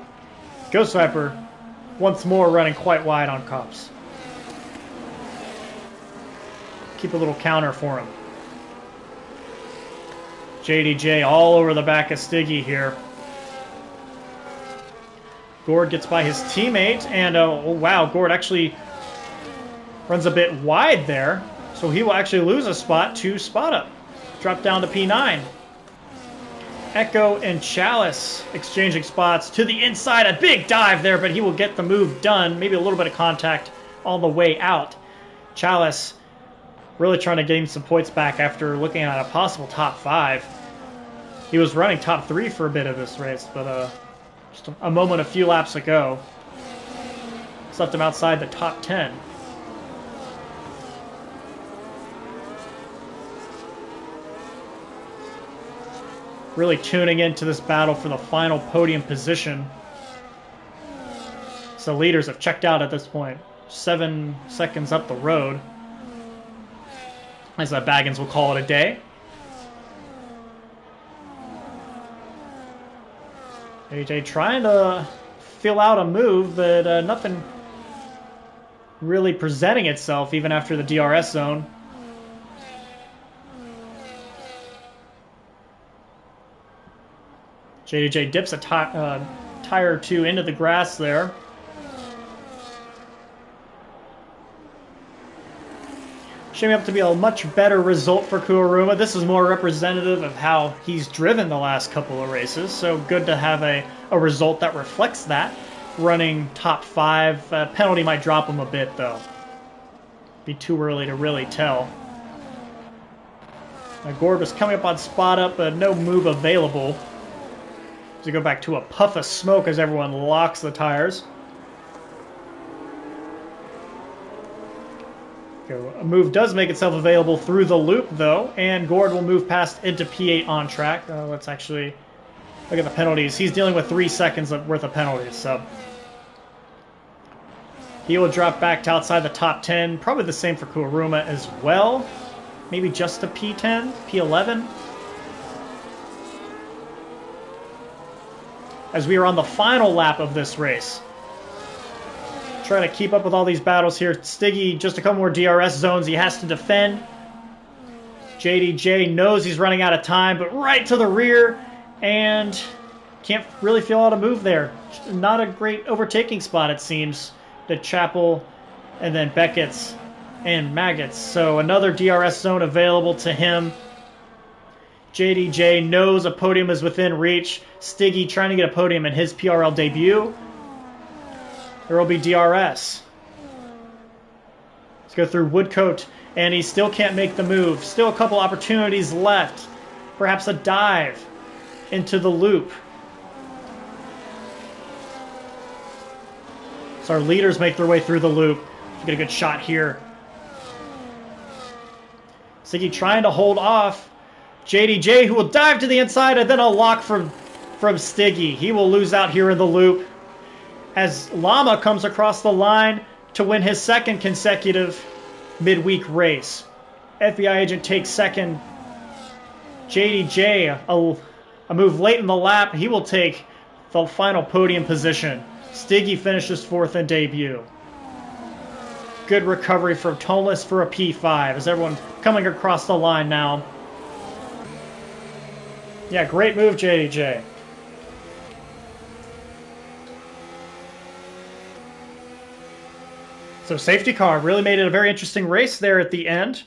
Ghost Viper once more running quite wide on Cops. Keep a little counter for him. JDJ all over the back of Stiggy here. Gord gets by his teammate, and oh wow, Gord actually runs a bit wide there, so he will actually lose a spot to spot up. Drop down to P9. Echo and Chalice exchanging spots to the inside. A big dive there, but he will get the move done. Maybe a little bit of contact on the way out. Chalice really trying to gain some points back after looking at a possible top 5. He was running top 3 for a bit of this race, but just a moment a few laps ago, it's left him outside the top 10. Really tuning into this battle for the final podium position. So leaders have checked out at this point. 7 seconds up the road, as Baggins will call it a day. AJ trying to fill out a move, but nothing really presenting itself even after the DRS zone. JDJ dips a tire or two into the grass there. Shaping up to be a much better result for Kuruma. This is more representative of how he's driven the last couple of races, so good to have a result that reflects that. Running top 5, penalty might drop him a bit though. Be too early to really tell. Gord was coming up on spot up, but no move available. To go back to a puff of smoke as everyone locks the tires. A move does make itself available through the loop, though, and Gord will move past into P8 on track. Let's actually look at the penalties. He's dealing with 3 seconds worth of penalties, so he will drop back to outside the top 10. Probably the same for Kuruma as well. Maybe just to P10, P11. As we are on the final lap of this race. Trying to keep up with all these battles here. Stiggy, just a couple more DRS zones he has to defend. JDJ knows he's running out of time, but right to the rear, and can't really feel how to move there. Not a great overtaking spot, it seems, to Chapel and then Beckett's and Maggots. So another DRS zone available to him. JDJ knows a podium is within reach. Stiggy trying to get a podium in his PRL debut. There will be DRS. Let's go through Woodcote, and he still can't make the move. Still a couple opportunities left. Perhaps a dive into the loop. So our leaders make their way through the loop. Get a good shot here. Stiggy trying to hold off JDJ, who will dive to the inside, and then a lock from Stiggy. He will lose out here in the loop, as Lama comes across the line to win his second consecutive midweek race. FBI agent takes second. JDJ, a move late in the lap, he will take the final podium position. Stiggy finishes 4th in debut. Good recovery from Toneless for a P5 as everyone coming across the line now. Yeah, great move, JDJ. So safety car really made it a very interesting race there at the end.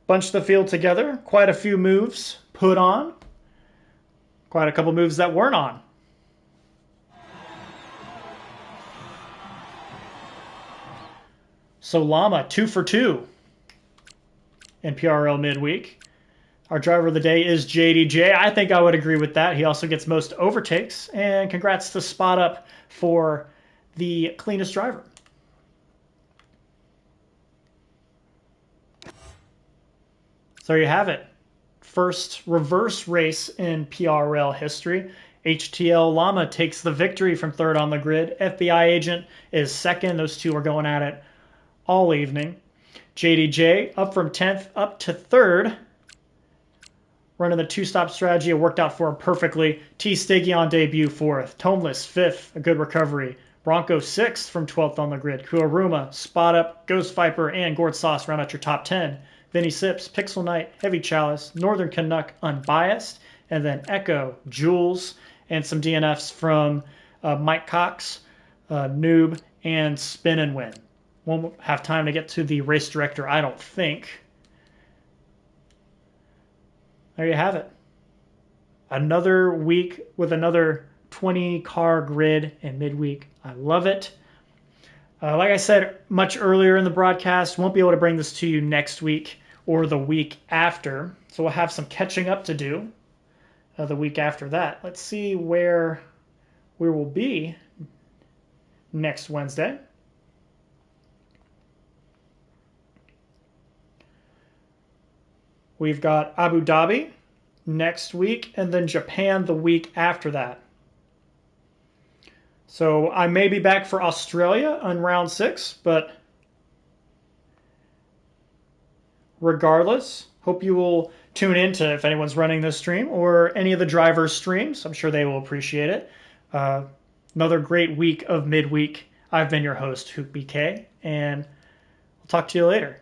Bunched the field together. Quite a few moves put on. Quite a couple moves that weren't on. So Lama, 2 for 2 in PRL midweek. Our driver of the day is JDJ. I think I would agree with that. He also gets most overtakes. And congrats to Spot Up for the cleanest driver. So there you have it. First reverse race in PRL history. HTL Llama takes the victory from 3rd on the grid. FBI Agent is 2nd. Those two are going at it all evening. JDJ up from 10th up to 3rd. Running the 2-stop strategy. It worked out for him perfectly. T. Stiggy on debut 4th. Tomeless 5th. A good recovery. Bronco 6th from 12th on the grid. Kuruma, Spot Up, Ghost Viper, and Gord Sauce round out your top 10. Vinny Sips, Pixel Knight, Heavy Chalice, Northern Canuck, Unbiased, and then Echo, Jules, and some DNFs from Mike Cox, Noob, and Spin and Win. Won't have time to get to the race director, I don't think. There you have it. Another week with another 20-car grid in midweek. I love it. Like I said much earlier in the broadcast, won't be able to bring this to you next week or the week after. So we'll have some catching up to do. the week after that. Let's see where we will be next Wednesday. We've got Abu Dhabi next week, and then Japan the week after that. So I may be back for Australia on round 6, but regardless, hope you will tune in to if anyone's running this stream or any of the drivers' streams. I'm sure they will appreciate it. Another great week of midweek. I've been your host, Hoop BK, and I'll talk to you later.